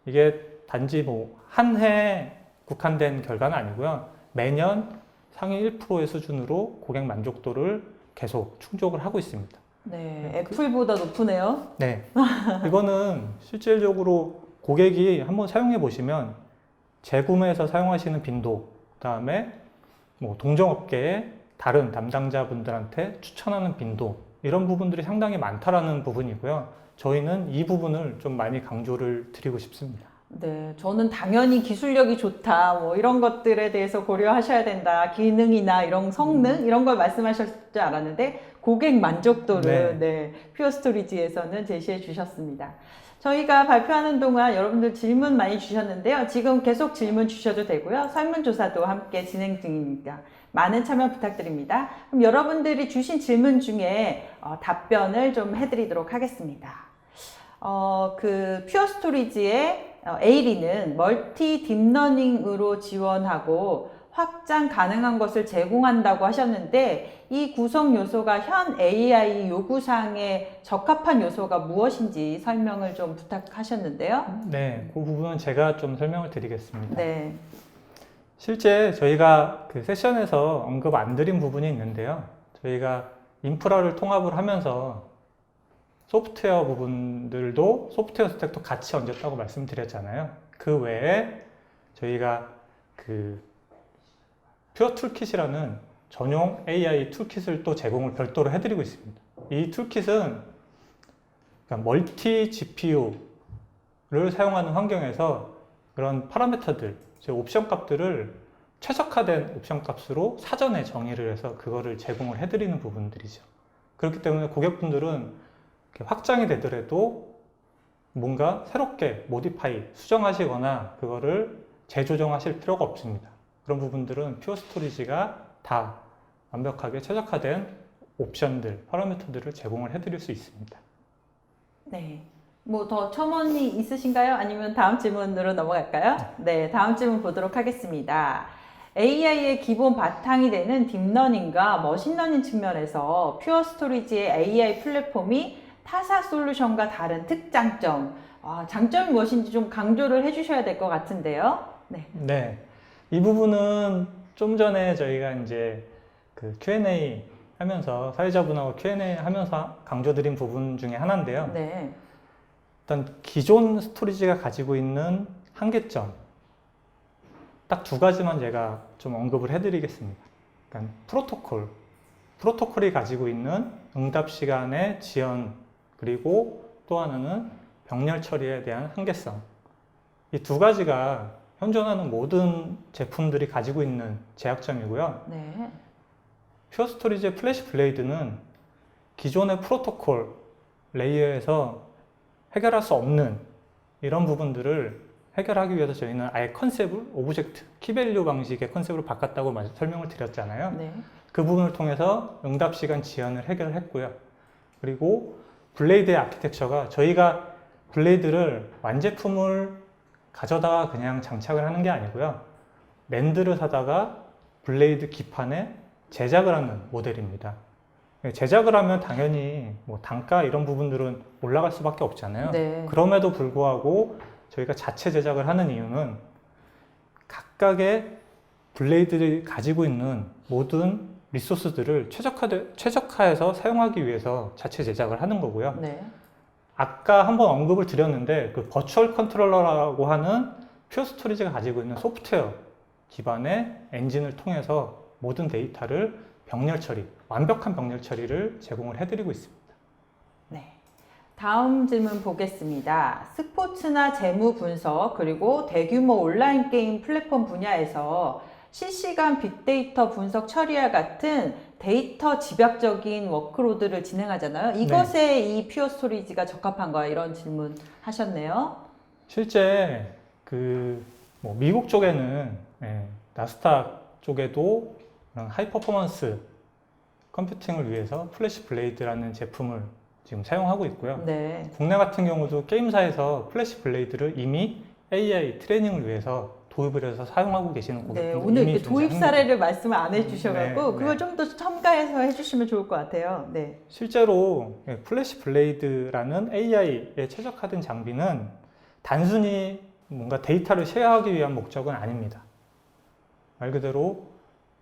이게 단지 뭐 한 해 국한된 결과는 아니고요. 매년 상위 1%의 수준으로 고객 만족도를 계속 충족을 하고 있습니다. 네. 애플보다 높으네요. 네. 이거는 실질적으로 고객이 한번 사용해 보시면 재구매해서 사용하시는 빈도, 그다음에 뭐 동종업계의 다른 담당자분들한테 추천하는 빈도, 이런 부분들이 상당히 많다라는 부분이고요. 저희는 이 부분을 좀 많이 강조를 드리고 싶습니다. 네, 저는 당연히 기술력이 좋다, 뭐 이런 것들에 대해서 고려하셔야 된다, 기능이나 이런 성능 이런 걸 말씀하실 줄 알았는데 고객 만족도를 네, 퓨어 스토리지에서는 제시해 주셨습니다. 저희가 발표하는 동안 여러분들 질문 많이 주셨는데요. 지금 계속 질문 주셔도 되고요. 설문조사도 함께 진행 중입니다. 많은 참여 부탁드립니다. 그럼 여러분들이 주신 질문 중에 답변을 좀 해드리도록 하겠습니다. 그 퓨어 스토리지의 에이리는 멀티 딥러닝으로 지원하고 확장 가능한 것을 제공한다고 하셨는데 이 구성 요소가 현 AI 요구사항에 적합한 요소가 무엇인지 설명을 좀 부탁하셨는데요. 네, 그 부분은 제가 좀 설명을 드리겠습니다. 네. 실제 저희가 그 세션에서 언급 안 드린 부분이 있는데요. 저희가 인프라를 통합을 하면서 소프트웨어 부분들도 소프트웨어 스택도 같이 얹었다고 말씀드렸잖아요. 그 외에 저희가 그 퓨어 툴킷이라는 전용 AI 툴킷을 또 제공을 별도로 해드리고 있습니다. 이 툴킷은 그러니까 멀티 GPU를 사용하는 환경에서 그런 파라미터들, 옵션 값들을 최적화된 옵션 값으로 사전에 정의를 해서 그거를 제공을 해드리는 부분들이죠. 그렇기 때문에 고객분들은 확장이 되더라도 뭔가 새롭게 모디파이, 수정하시거나 그거를 재조정하실 필요가 없습니다. 그런 부분들은 퓨어 스토리지가 다 완벽하게 최적화된 옵션들, 파라미터들을 제공을 해드릴 수 있습니다. 네. 뭐 더 첨언이 있으신가요? 아니면 다음 질문으로 넘어갈까요? 네, 다음 질문 보도록 하겠습니다. AI의 기본 바탕이 되는 딥러닝과 머신러닝 측면에서 퓨어 스토리지의 AI 플랫폼이 타사 솔루션과 다른 특장점, 장점이 무엇인지 좀 강조를 해주셔야 될 것 같은데요. 네. 네. 이 부분은 좀 전에 저희가 이제 그 Q&A 하면서 사회자분하고 Q&A 하면서 강조드린 부분 중에 하나인데요. 네. 일단 기존 스토리지가 가지고 있는 한계점 딱 두 가지만 제가 좀 언급을 해드리겠습니다. 그러니까 프로토콜이 가지고 있는 응답 시간의 지연, 그리고 또 하나는 병렬 처리에 대한 한계성. 이 두 가지가 현존하는 모든 제품들이 가지고 있는 제약점이고요. 네. 퓨어 스토리지의 플래시 블레이드는 기존의 프로토콜 레이어에서 해결할 수 없는 이런 부분들을 해결하기 위해서 저희는 아예 컨셉을 오브젝트, 키밸류 방식의 컨셉으로 바꿨다고 설명을 드렸잖아요. 네. 그 부분을 통해서 응답 시간 지연을 해결했고요. 그리고 블레이드의 아키텍처가 저희가 블레이드를 완제품을 가져다가 그냥 장착을 하는 게 아니고요. 랜드를 사다가 블레이드 기판에 제작을 하는 모델입니다. 제작을 하면 당연히 뭐 단가 이런 부분들은 올라갈 수밖에 없잖아요. 네. 그럼에도 불구하고 저희가 자체 제작을 하는 이유는 각각의 블레이드를 가지고 있는 모든 리소스들을 최적화해서 사용하기 위해서 자체 제작을 하는 거고요. 네. 아까 한번 언급을 드렸는데 그 버추얼 컨트롤러라고 하는 퓨어 스토리지가 가지고 있는 소프트웨어 기반의 엔진을 통해서 모든 데이터를 병렬 처리, 완벽한 병렬 처리를 제공을 해드리고 있습니다. 네. 다음 질문 보겠습니다. 스포츠나 재무 분석 그리고 대규모 온라인 게임 플랫폼 분야에서 실시간 빅데이터 분석 처리와 같은 데이터 집약적인 워크로드를 진행하잖아요. 이것에 이 퓨어 스토리지가 적합한가요? 이런 질문 하셨네요. 실제 뭐 미국 쪽에는 나스닥 쪽에도 그런 하이 퍼포먼스 컴퓨팅을 위해서 플래시 블레이드라는 제품을 지금 사용하고 있고요. 네. 국내 같은 경우도 게임사에서 플래시 블레이드를 이미 AI 트레이닝을 위해서 도입을 해서 사용하고 계시는 네, 고객분들 오늘 이미 이렇게 도입 존재합니다. 사례를 말씀을 안 해주셔가지고 네, 그걸 네. 좀 더 첨가해서 해주시면 좋을 것 같아요. 네. 실제로 플래시 블레이드라는 AI에 최적화된 장비는 단순히 뭔가 데이터를 쉐어하기 위한 목적은 아닙니다. 말 그대로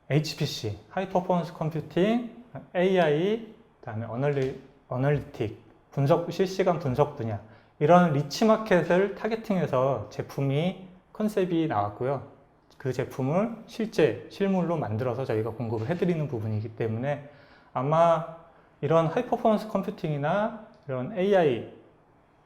HPC, 하이 퍼포먼스 컴퓨팅, AI, 그다음에 어널리틱, 실시간 분석 분야 이런 리치 마켓을 타겟팅해서 제품이 컨셉이 나왔고요. 그 제품을 실물로 만들어서 저희가 공급을 해드리는 부분이기 때문에 아마 이런 하이 퍼포먼스 컴퓨팅이나 이런 AI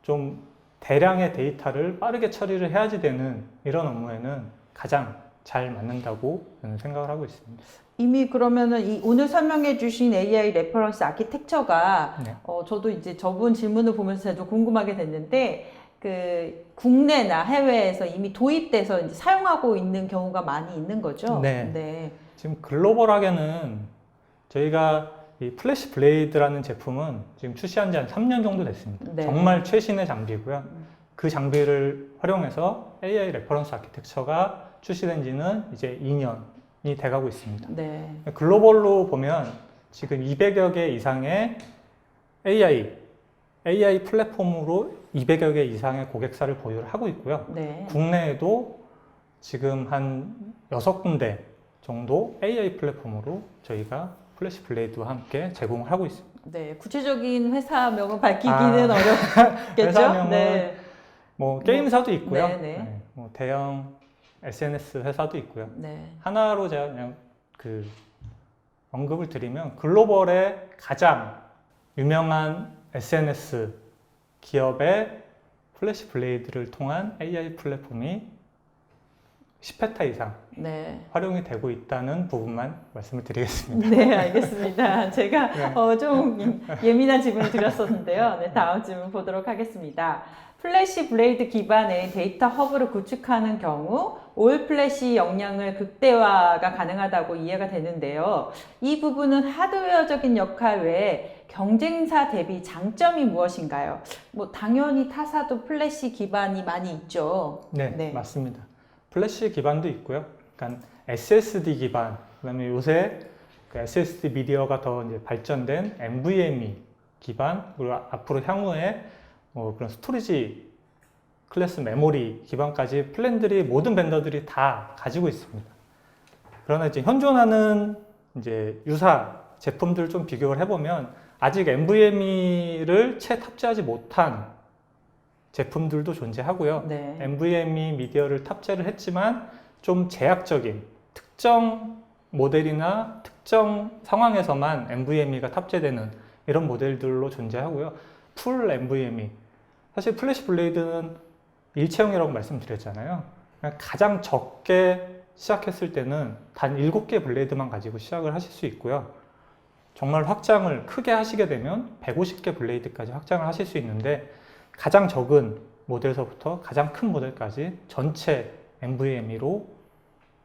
좀 대량의 데이터를 빠르게 처리를 해야지 되는 이런 업무에는 가장 잘 맞는다고 저는 생각을 하고 있습니다. 이미 그러면은 오늘 설명해 주신 AI 레퍼런스 아키텍처가 네. 저도 이제 저분 질문을 보면서 좀 궁금하게 됐는데 그 국내나 해외에서 이미 도입돼서 이제 사용하고 있는 경우가 많이 있는 거죠? 네. 네. 지금 글로벌하게는 저희가 이 플래시 블레이드라는 제품은 지금 출시한 지 한 3년 정도 됐습니다. 네. 정말 최신의 장비고요. 그 장비를 활용해서 AI 레퍼런스 아키텍처가 출시된 지는 이제 2년이 돼가고 있습니다. 네. 글로벌로 보면 지금 200여 개 이상의 AI 플랫폼으로 200여 개 이상의 고객사를 보유를 하고 있고요. 네. 국내에도 지금 한 6군데 정도 AI 플랫폼으로 저희가 플래시 블레이드와 함께 제공을 하고 있습니다. 네. 구체적인 회사명은 밝히기는 어렵겠죠? 회사명은 네. 뭐 게임사도 있고요. 네, 네. 네, 뭐 대형 SNS 회사도 있고요. 네. 하나로 제가 그냥 언급을 드리면 글로벌의 가장 유명한 SNS 기업의 플래시 블레이드를 통한 AI 플랫폼이 10회타 이상 네. 활용이 되고 있다는 부분만 말씀을 드리겠습니다. 네, 알겠습니다. 제가 네. 좀 예민한 질문을 드렸었는데요. 네, 다음 질문 보도록 하겠습니다. 플래시 블레이드 기반의 데이터 허브를 구축하는 경우 올 플래시 역량을 극대화가 가능하다고 이해가 되는데요. 이 부분은 하드웨어적인 역할 외에 경쟁사 대비 장점이 무엇인가요? 뭐 당연히 타사도 플래시 기반이 많이 있죠. 네, 네. 맞습니다. 플래시 기반도 있고요. 그러니까 SSD 기반, 그다음에 요새 그 SSD 미디어가 더 이제 발전된 NVMe 기반, 그리고 앞으로 향후에 그런 스토리지 클래스 메모리 기반까지 플랜들이 모든 벤더들이 다 가지고 있습니다. 그러나 이제 현존하는 이제 유사 제품들 좀 비교를 해보면 아직 NVMe를 채 탑재하지 못한 제품들도 존재하고요. 네. NVMe 미디어를 탑재를 했지만 좀 제약적인 특정 모델이나 특정 상황에서만 NVMe가 탑재되는 이런 모델들로 존재하고요. 풀 NVMe. 사실 플래시 블레이드는 일체형이라고 말씀드렸잖아요. 가장 적게 시작했을 때는 단 7개 블레이드만 가지고 시작을 하실 수 있고요. 정말 확장을 크게 하시게 되면 150개 블레이드까지 확장을 하실 수 있는데 가장 적은 모델서부터 가장 큰 모델까지 전체 NVMe로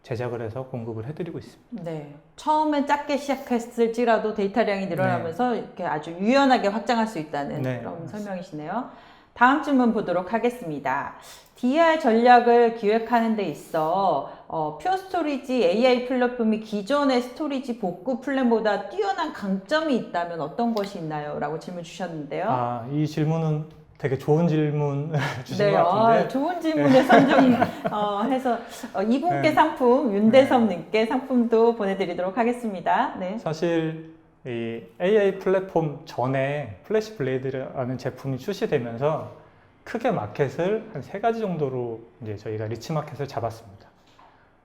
제작을 해서 공급을 해드리고 있습니다. 네. 처음엔 작게 시작했을지라도 데이터량이 늘어나면서 이렇게 아주 유연하게 확장할 수 있다는 네, 그런 맞습니다. 설명이시네요. 다음 질문 보도록 하겠습니다. DR 전략을 기획하는 데 있어 퓨어 스토리지 AI 플랫폼이 기존의 스토리지 복구 플랜보다 뛰어난 강점이 있다면 어떤 것이 있나요? 라고 질문 주셨는데요. 이 질문은 되게 좋은 질문 주신 네, 것 같은데 좋은 질문에 선정해서 이분께 네. 상품, 윤대섭님께 상품도 보내드리도록 하겠습니다. 네. 사실 이 AI 플랫폼 전에 플래시 블레이드라는 제품이 출시되면서 크게 마켓을 한 3가지 정도로 이제 저희가 리치 마켓을 잡았습니다.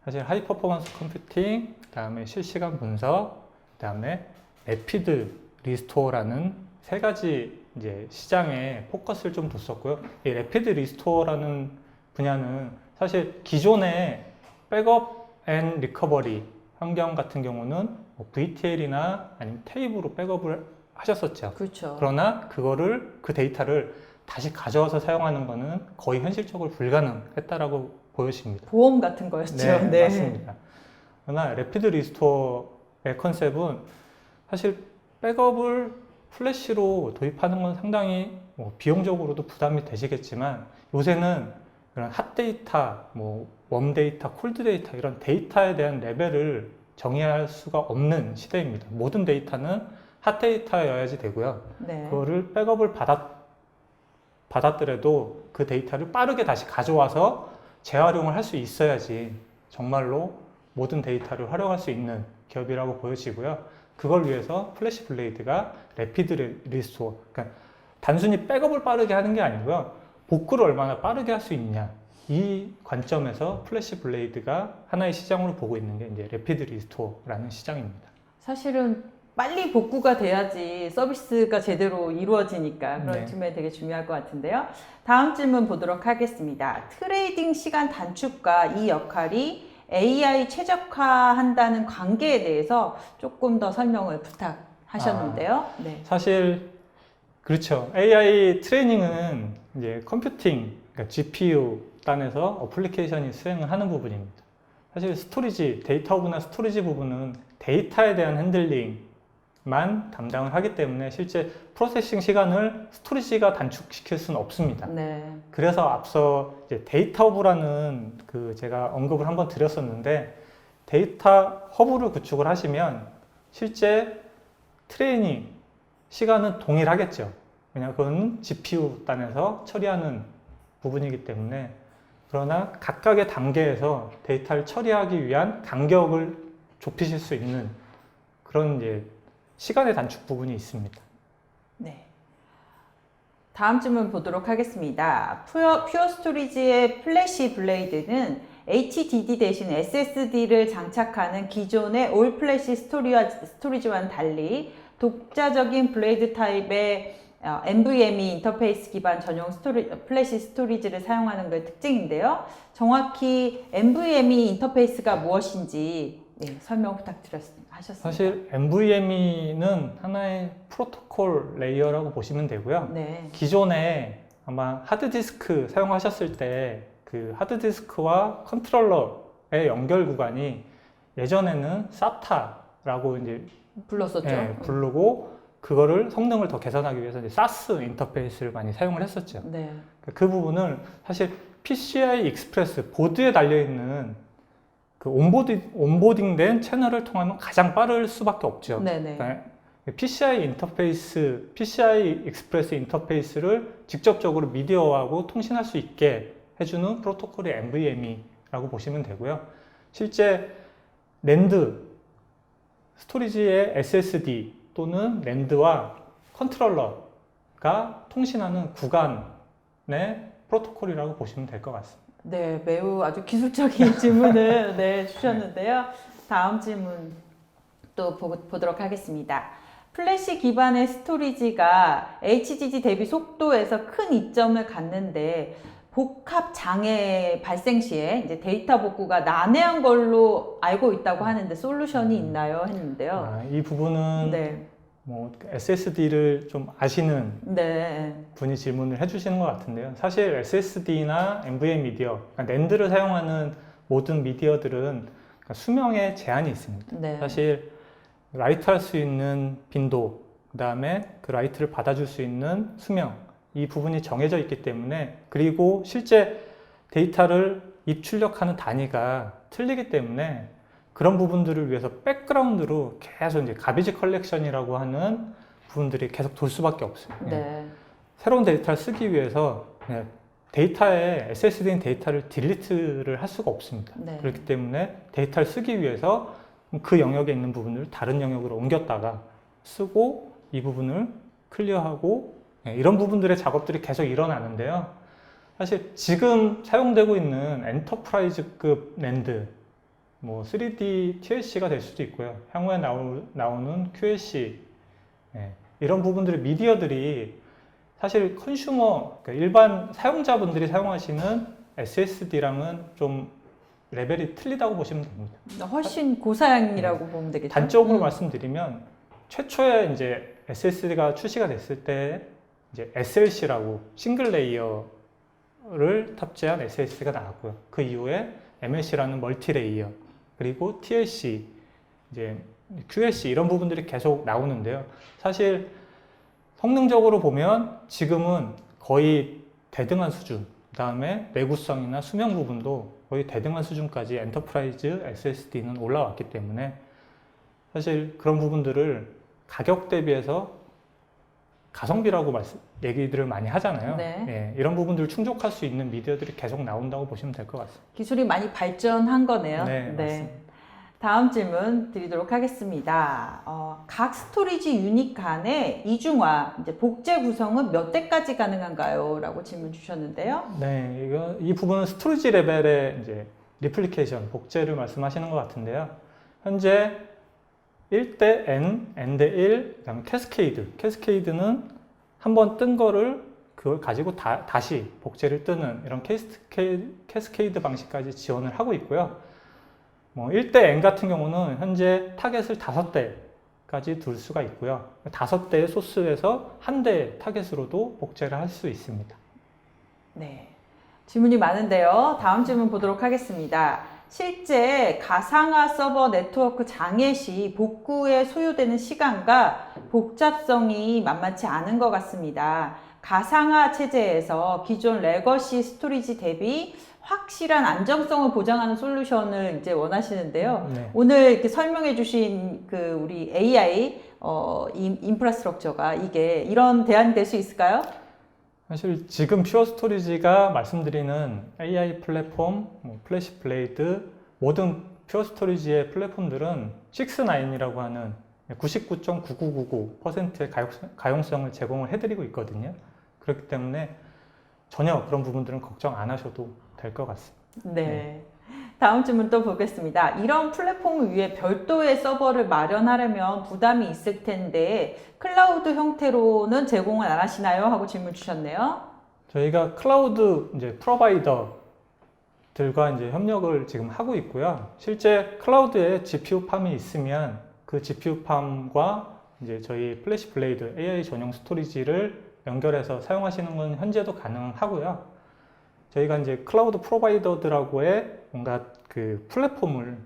사실 하이 퍼포먼스 컴퓨팅, 그다음에 실시간 분석, 그다음에 래피드 리스토어라는 3가지 이제 시장에 포커스를 좀 뒀었고요. 이 래피드 리스토어라는 분야는 사실 기존의 백업 앤 리커버리 환경 같은 경우는 VTL이나 아니면 테이프로 백업을 하셨었죠. 그렇죠. 그러나 그 데이터를 다시 가져와서 사용하는 것은 거의 현실적으로 불가능했다라고 보여집니다. 보험 같은 거였죠. 네, 맞습니다. 그러나 래피드 리스토어의 컨셉은 사실 백업을 플래시로 도입하는 건 상당히 비용적으로도 부담이 되시겠지만 요새는 그런 핫 데이터, 웜 데이터, 콜드 데이터 이런 데이터에 대한 레벨을 정의할 수가 없는 시대입니다. 모든 데이터는 핫 데이터여야지 되고요. 네. 그거를 백업을 받았더라도 그 데이터를 빠르게 다시 가져와서 재활용을 할 수 있어야지 정말로 모든 데이터를 활용할 수 있는 기업이라고 보여지고요. 그걸 위해서 플래시 블레이드가 래피드 리스토어, 그러니까 단순히 백업을 빠르게 하는 게 아니고요. 복구를 얼마나 빠르게 할 수 있냐. 이 관점에서 플래시 블레이드가 하나의 시장으로 보고 있는 게 이제 래피드 리스토어라는 시장입니다. 사실은 빨리 복구가 돼야지 서비스가 제대로 이루어지니까 그런 네. 측면이 되게 중요할 것 같은데요. 다음 질문 보도록 하겠습니다. 트레이딩 시간 단축과 이 역할이 AI 최적화한다는 관계에 대해서 조금 더 설명을 부탁하셨는데요. 네. 사실 그렇죠. AI 트레이닝은 이제 컴퓨팅, 그러니까 GPU 단에서 어플리케이션이 수행을 하는 부분입니다. 사실 스토리지, 데이터 부분이나 스토리지 부분은 데이터에 대한 핸들링만 담당을 하기 때문에 실제 프로세싱 시간을 스토리지가 단축시킬 수는 없습니다. 네. 그래서 앞서 이제 데이터 허브라는 제가 언급을 한번 드렸었는데 데이터 허브를 구축을 하시면 실제 트레이닝 시간은 동일하겠죠. 왜냐하면 그건 GPU 단에서 처리하는 부분이기 때문에 그러나 각각의 단계에서 데이터를 처리하기 위한 간격을 좁히실 수 있는 그런 이제 시간의 단축 부분이 있습니다. 네. 다음 질문 보도록 하겠습니다. 퓨어 스토리지의 플래시 블레이드는 HDD 대신 SSD를 장착하는 기존의 올 플래시 스토리지와는 달리 독자적인 블레이드 타입의 NVMe 인터페이스 기반 전용 플래시 스토리지를 사용하는 게 특징인데요. 정확히 NVMe 인터페이스가 무엇인지 설명 부탁드렸습니다. 사실 NVMe는 하나의 프로토콜 레이어라고 보시면 되고요. 네. 기존에 아마 하드디스크 사용하셨을 때 그 하드디스크와 컨트롤러의 연결 구간이 예전에는 SATA라고 이제 불렀었죠. 부르고 그거를 성능을 더 개선하기 위해서 이제 SAS 인터페이스를 많이 사용을 했었죠. 네. 그 부분을 사실 PCI 익스프레스 보드에 달려있는 그 온보딩된 채널을 통하면 가장 빠를 수밖에 없죠. 네네. 그러니까 PCI 익스프레스 인터페이스를 직접적으로 미디어하고 통신할 수 있게 해주는 프로토콜이 NVMe라고 보시면 되고요. 실제 낸드, 스토리지의 SSD 또는 낸드와 컨트롤러가 통신하는 구간의 프로토콜이라고 보시면 될 것 같습니다. 네, 매우 아주 기술적인 질문을 네, 주셨는데요. 다음 질문 또 보도록 하겠습니다. 플래시 기반의 스토리지가 HDD 대비 속도에서 큰 이점을 갖는데 복합 장애 발생 시에 이제 데이터 복구가 난해한 걸로 알고 있다고 하는데 솔루션이 있나요? 했는데요. 이 부분은 네, 뭐 SSD를 좀 아시는 네, 분이 질문을 해주시는 것 같은데요. 사실 SSD나 NVMe 미디어, 그러니까 낸드를 사용하는 모든 미디어들은 그러니까 수명에 제한이 있습니다. 네, 사실 라이트할 수 있는 빈도, 그 다음에 그 라이트를 받아줄 수 있는 수명, 이 부분이 정해져 있기 때문에, 그리고 실제 데이터를 입출력하는 단위가 틀리기 때문에 그런 부분들을 위해서 백그라운드로 계속 이제 가비지 컬렉션이라고 하는 부분들이 계속 돌 수밖에 없어요. 네, 새로운 데이터를 쓰기 위해서 데이터에 SSD인 데이터를 딜리트를 할 수가 없습니다. 네. 그렇기 때문에 데이터를 쓰기 위해서 그 영역에 있는 부분을 다른 영역으로 옮겼다가 쓰고 이 부분을 클리어하고 이런 부분들의 작업들이 계속 일어나는데요. 사실 지금 사용되고 있는 엔터프라이즈급 낸드, 뭐 3D TLC가 될 수도 있고요. 향후에 나오는 QLC, 이런 부분들의 미디어들이 사실 컨슈머, 그러니까 일반 사용자분들이 사용하시는 SSD랑은 좀 레벨이 틀리다고 보시면 됩니다. 훨씬 고사양이라고 보면 되겠죠. 단적으로 말씀드리면 최초에 이제 SSD가 출시가 됐을 때 이제 SLC라고 싱글 레이어를 탑재한 SSD가 나왔고요. 그 이후에 MLC라는 멀티 레이어, 그리고 TLC, 이제 QLC 이런 부분들이 계속 나오는데요. 사실 성능적으로 보면 지금은 거의 대등한 수준, 그 다음에 내구성이나 수명 부분도 거의 대등한 수준까지 엔터프라이즈 SSD는 올라왔기 때문에 사실 그런 부분들을 가격 대비해서 가성비라고 얘기들을 많이 하잖아요. 네. 이런 부분들을 충족할 수 있는 미디어들이 계속 나온다고 보시면 될 것 같습니다. 기술이 많이 발전한 거네요. 네, 맞습니다. 다음 질문 드리도록 하겠습니다. 각 스토리지 유닛 간의 이중화, 이제 복제 구성은 몇 대까지 가능한가요? 라고 질문 주셨는데요. 네, 이 부분은 스토리지 레벨의 이제 리플리케이션, 복제를 말씀하시는 것 같은데요. 현재 1대 N, N대 1, 그다음에 캐스케이드. 캐스케이드는 한번 뜬 거를 그걸 가지고 다시 복제를 뜨는 이런 캐스케이드 방식까지 지원을 하고 있고요. 뭐 1대 N 같은 경우는 현재 타겟을 5대까지 둘 수가 있고요. 5대의 소스에서 1대 타겟으로도 복제를 할 수 있습니다. 네. 질문이 많은데요. 다음 질문 보도록 하겠습니다. 실제 가상화 서버 네트워크 장애 시 복구에 소요되는 시간과 복잡성이 만만치 않은 것 같습니다. 가상화 체제에서 기존 레거시 스토리지 대비 확실한 안정성을 보장하는 솔루션을 이제 원하시는데요. 네. 오늘 이렇게 설명해 주신 그 우리 AI 인프라스트럭처가 이게 이런 대안이 될 수 있을까요? 사실 지금 퓨어 스토리지가 말씀드리는 AI 플랫폼, 플래시 블레이드, 모든 퓨어 스토리지의 플랫폼들은 6-9이라고 하는 99.9999%의 가용성을 제공을 해드리고 있거든요. 그렇기 때문에 전혀 그런 부분들은 걱정 안 하셔도 될 것 같습니다. 네. 다음 질문 또 보겠습니다. 이런 플랫폼을 위해 별도의 서버를 마련하려면 부담이 있을 텐데 클라우드 형태로는 제공을 안 하시나요? 하고 질문 주셨네요. 저희가 클라우드 이제 프로바이더들과 이제 협력을 지금 하고 있고요. 실제 클라우드에 GPU 팜이 있으면 그 GPU 팜과 이제 저희 플래시 블레이드 AI 전용 스토리지를 연결해서 사용하시는 건 현재도 가능하고요. 저희가 이제 클라우드 프로바이더들하고의 뭔가 그 플랫폼을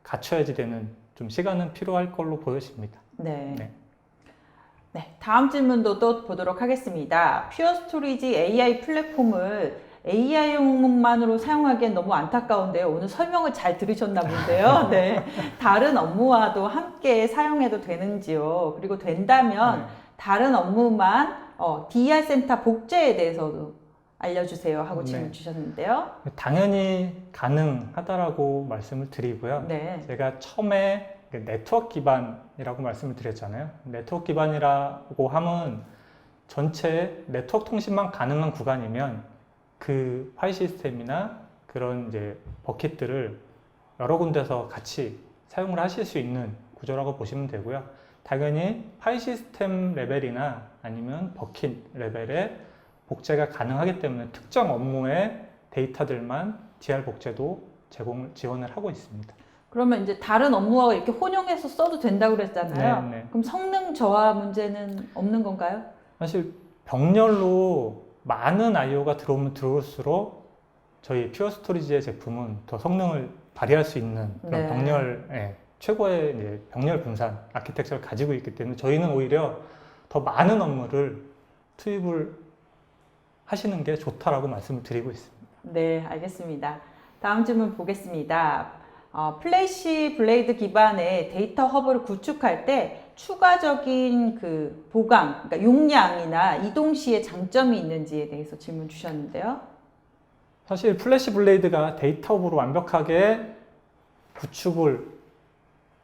갖춰야지 되는 좀 시간은 필요할 걸로 보여집니다. 네. 네. 네, 다음 질문도 또 보도록 하겠습니다. 퓨어 스토리지 AI 플랫폼을 AI용만으로 사용하기엔 너무 안타까운데요. 오늘 설명을 잘 들으셨나 본데요. 네, 다른 업무와도 함께 사용해도 되는지요? 그리고 된다면 다른 업무만 DR 센터 복제에 대해서도 알려주세요 하고 질문 주셨는데요. 당연히 가능하다라고 말씀을 드리고요. 네. 제가 처음에 네트워크 기반이라고 말씀을 드렸잖아요. 네트워크 기반이라고 하면 전체 네트워크 통신만 가능한 구간이면 그 파일 시스템이나 그런 이제 버킷들을 여러 군데서 같이 사용을 하실 수 있는 구조라고 보시면 되고요. 당연히 파일 시스템 레벨이나 아니면 버킷 레벨의 복제가 가능하기 때문에 특정 업무의 데이터들만 DR 복제도 지원을 하고 있습니다. 그러면 이제 다른 업무와 이렇게 혼용해서 써도 된다고 그랬잖아요. 네. 그럼 성능 저하 문제는 없는 건가요? 사실 병렬로 많은 IO가 들어오면 들어올수록 저희 퓨어 스토리지의 제품은 더 성능을 발휘할 수 있는 그런 네. 병렬, 최고의 이제 병렬 분산 아키텍처를 가지고 있기 때문에 저희는 오히려 더 많은 업무를 투입을 하시는 게 좋다라고 말씀을 드리고 있습니다. 네, 알겠습니다. 다음 질문 보겠습니다. 플래시 블레이드 기반의 데이터 허브를 구축할 때 추가적인 그 보강, 그러니까 용량이나 이동 시의 장점이 있는지에 대해서 질문 주셨는데요. 사실 플래시 블레이드가 데이터 허브로 완벽하게 구축을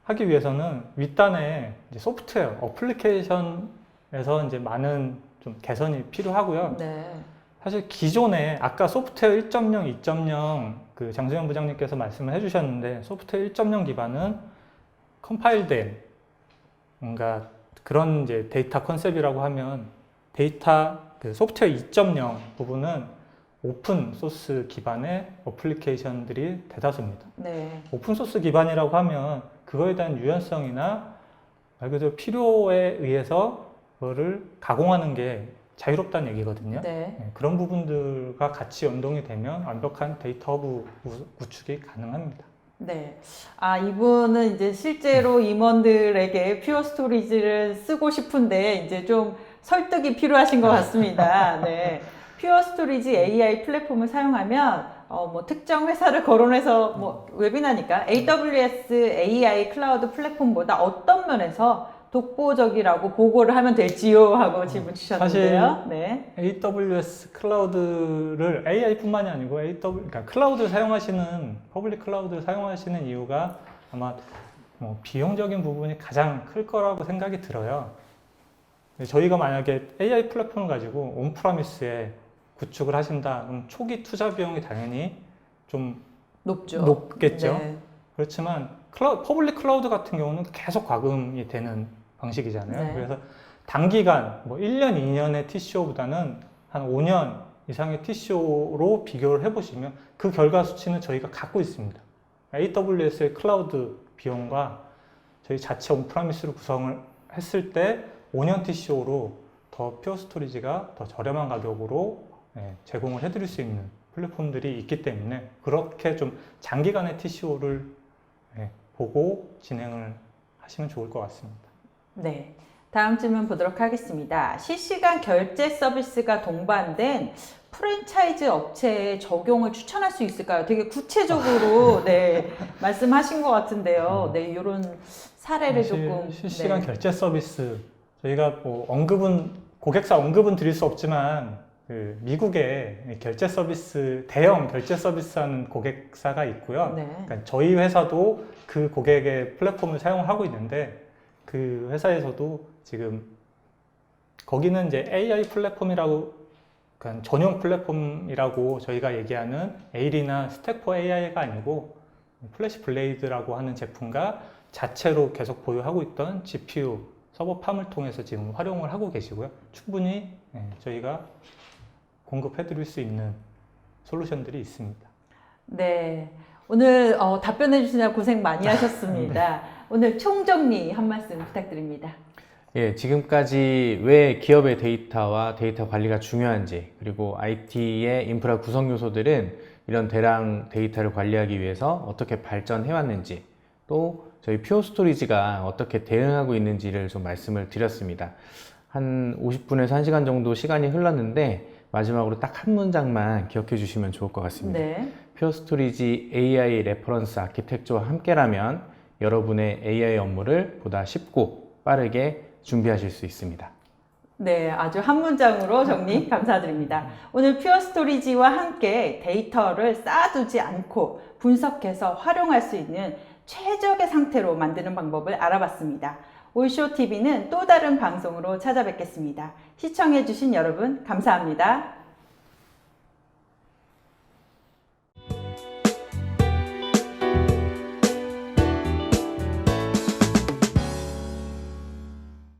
하기 위해서는 윗단에 이제 소프트웨어, 어플리케이션에서 이제 많은 좀 개선이 필요하고요. 네. 사실 기존에 아까 소프트웨어 1.0, 2.0 그 장수현 부장님께서 말씀을 해주셨는데 소프트웨어 1.0 기반은 컴파일된 뭔가 그런 이제 데이터 컨셉이라고 하면 데이터 그 소프트웨어 2.0 부분은 오픈 소스 기반의 어플리케이션들이 대다수입니다. 네. 오픈 소스 기반이라고 하면 그거에 대한 유연성이나 말 그대로 필요에 의해서 그거를 가공하는 게 자유롭다는 얘기거든요. 네. 그런 부분들과 같이 연동이 되면 완벽한 데이터 허브 구축이 가능합니다. 네. 이분은 이제 실제로 임원들에게 퓨어 스토리지를 쓰고 싶은데 이제 좀 설득이 필요하신 것 같습니다. 네. 퓨어 스토리지 AI 플랫폼을 사용하면 뭐 특정 회사를 거론해서 뭐 웨비나니까 AWS AI 클라우드 플랫폼보다 어떤 면에서 독보적이라고 보고를 하면 될지요? 하고 질문 주셨는데요. 네. AWS 클라우드를 AI뿐만이 아니고 그러니까 클라우드를 사용하시는 퍼블릭 클라우드를 사용하시는 이유가 아마 뭐 비용적인 부분이 가장 클 거라고 생각이 들어요. 저희가 만약에 AI 플랫폼을 가지고 온프라미스에 구축을 하신다, 그럼 초기 투자 비용이 당연히 좀 높겠죠. 네. 그렇지만 퍼블릭 클라우드 같은 경우는 계속 과금이 되는 방식이잖아요. 네. 그래서 단기간 뭐 1년, 2년의 TCO보다는 한 5년 이상의 TCO로 비교를 해보시면 그 결과 수치는 저희가 갖고 있습니다. AWS의 클라우드 비용과 저희 자체 온프라미스를 구성을 했을 때 5년 TCO로 더 퓨어 스토리지가 더 저렴한 가격으로 제공을 해드릴 수 있는 플랫폼들이 있기 때문에 그렇게 좀 장기간의 TCO를 보고 진행을 하시면 좋을 것 같습니다. 네. 다음 질문 보도록 하겠습니다. 실시간 결제 서비스가 동반된 프랜차이즈 업체에 적용을 추천할 수 있을까요? 되게 구체적으로 네, 말씀하신 것 같은데요. 네, 이런 사례를 조금 실시간 결제 서비스 저희가 뭐 고객사 언급은 드릴 수 없지만 그 미국에 결제 서비스 대형 결제 서비스하는 고객사가 있고요. 네. 그러니까 저희 회사도 그 고객의 플랫폼을 사용하고 있는데 그 회사에서도 지금 거기는 이제 AI 플랫폼이라고 그러니까 전용 플랫폼이라고 저희가 얘기하는 에일이나 스택포 AI가 아니고 플래시 블레이드라고 하는 제품과 자체로 계속 보유하고 있던 GPU 서버팜을 통해서 지금 활용을 하고 계시고요. 충분히 저희가 공급해 드릴 수 있는 솔루션들이 있습니다. 네. 오늘 답변해 주시느라 고생 많이 하셨습니다. 오늘 총정리 한 말씀 부탁드립니다. 예, 지금까지 왜 기업의 데이터와 데이터 관리가 중요한지, 그리고 IT의 인프라 구성 요소들은 이런 대량 데이터를 관리하기 위해서 어떻게 발전해 왔는지, 또 저희 퓨어 스토리지가 어떻게 대응하고 있는지를 좀 말씀을 드렸습니다. 한 50분에서 1시간 정도 시간이 흘렀는데 마지막으로 딱 한 문장만 기억해 주시면 좋을 것 같습니다. 네. 퓨어스토리지 AI 레퍼런스 아키텍처와 함께라면 여러분의 AI 업무를 보다 쉽고 빠르게 준비하실 수 있습니다. 네, 아주 한 문장으로 정리 감사드립니다. 오늘 퓨어스토리지와 함께 데이터를 쌓아두지 않고 분석해서 활용할 수 있는 최적의 상태로 만드는 방법을 알아봤습니다. 올쇼TV는 또 다른 방송으로 찾아뵙겠습니다. 시청해주신 여러분 감사합니다.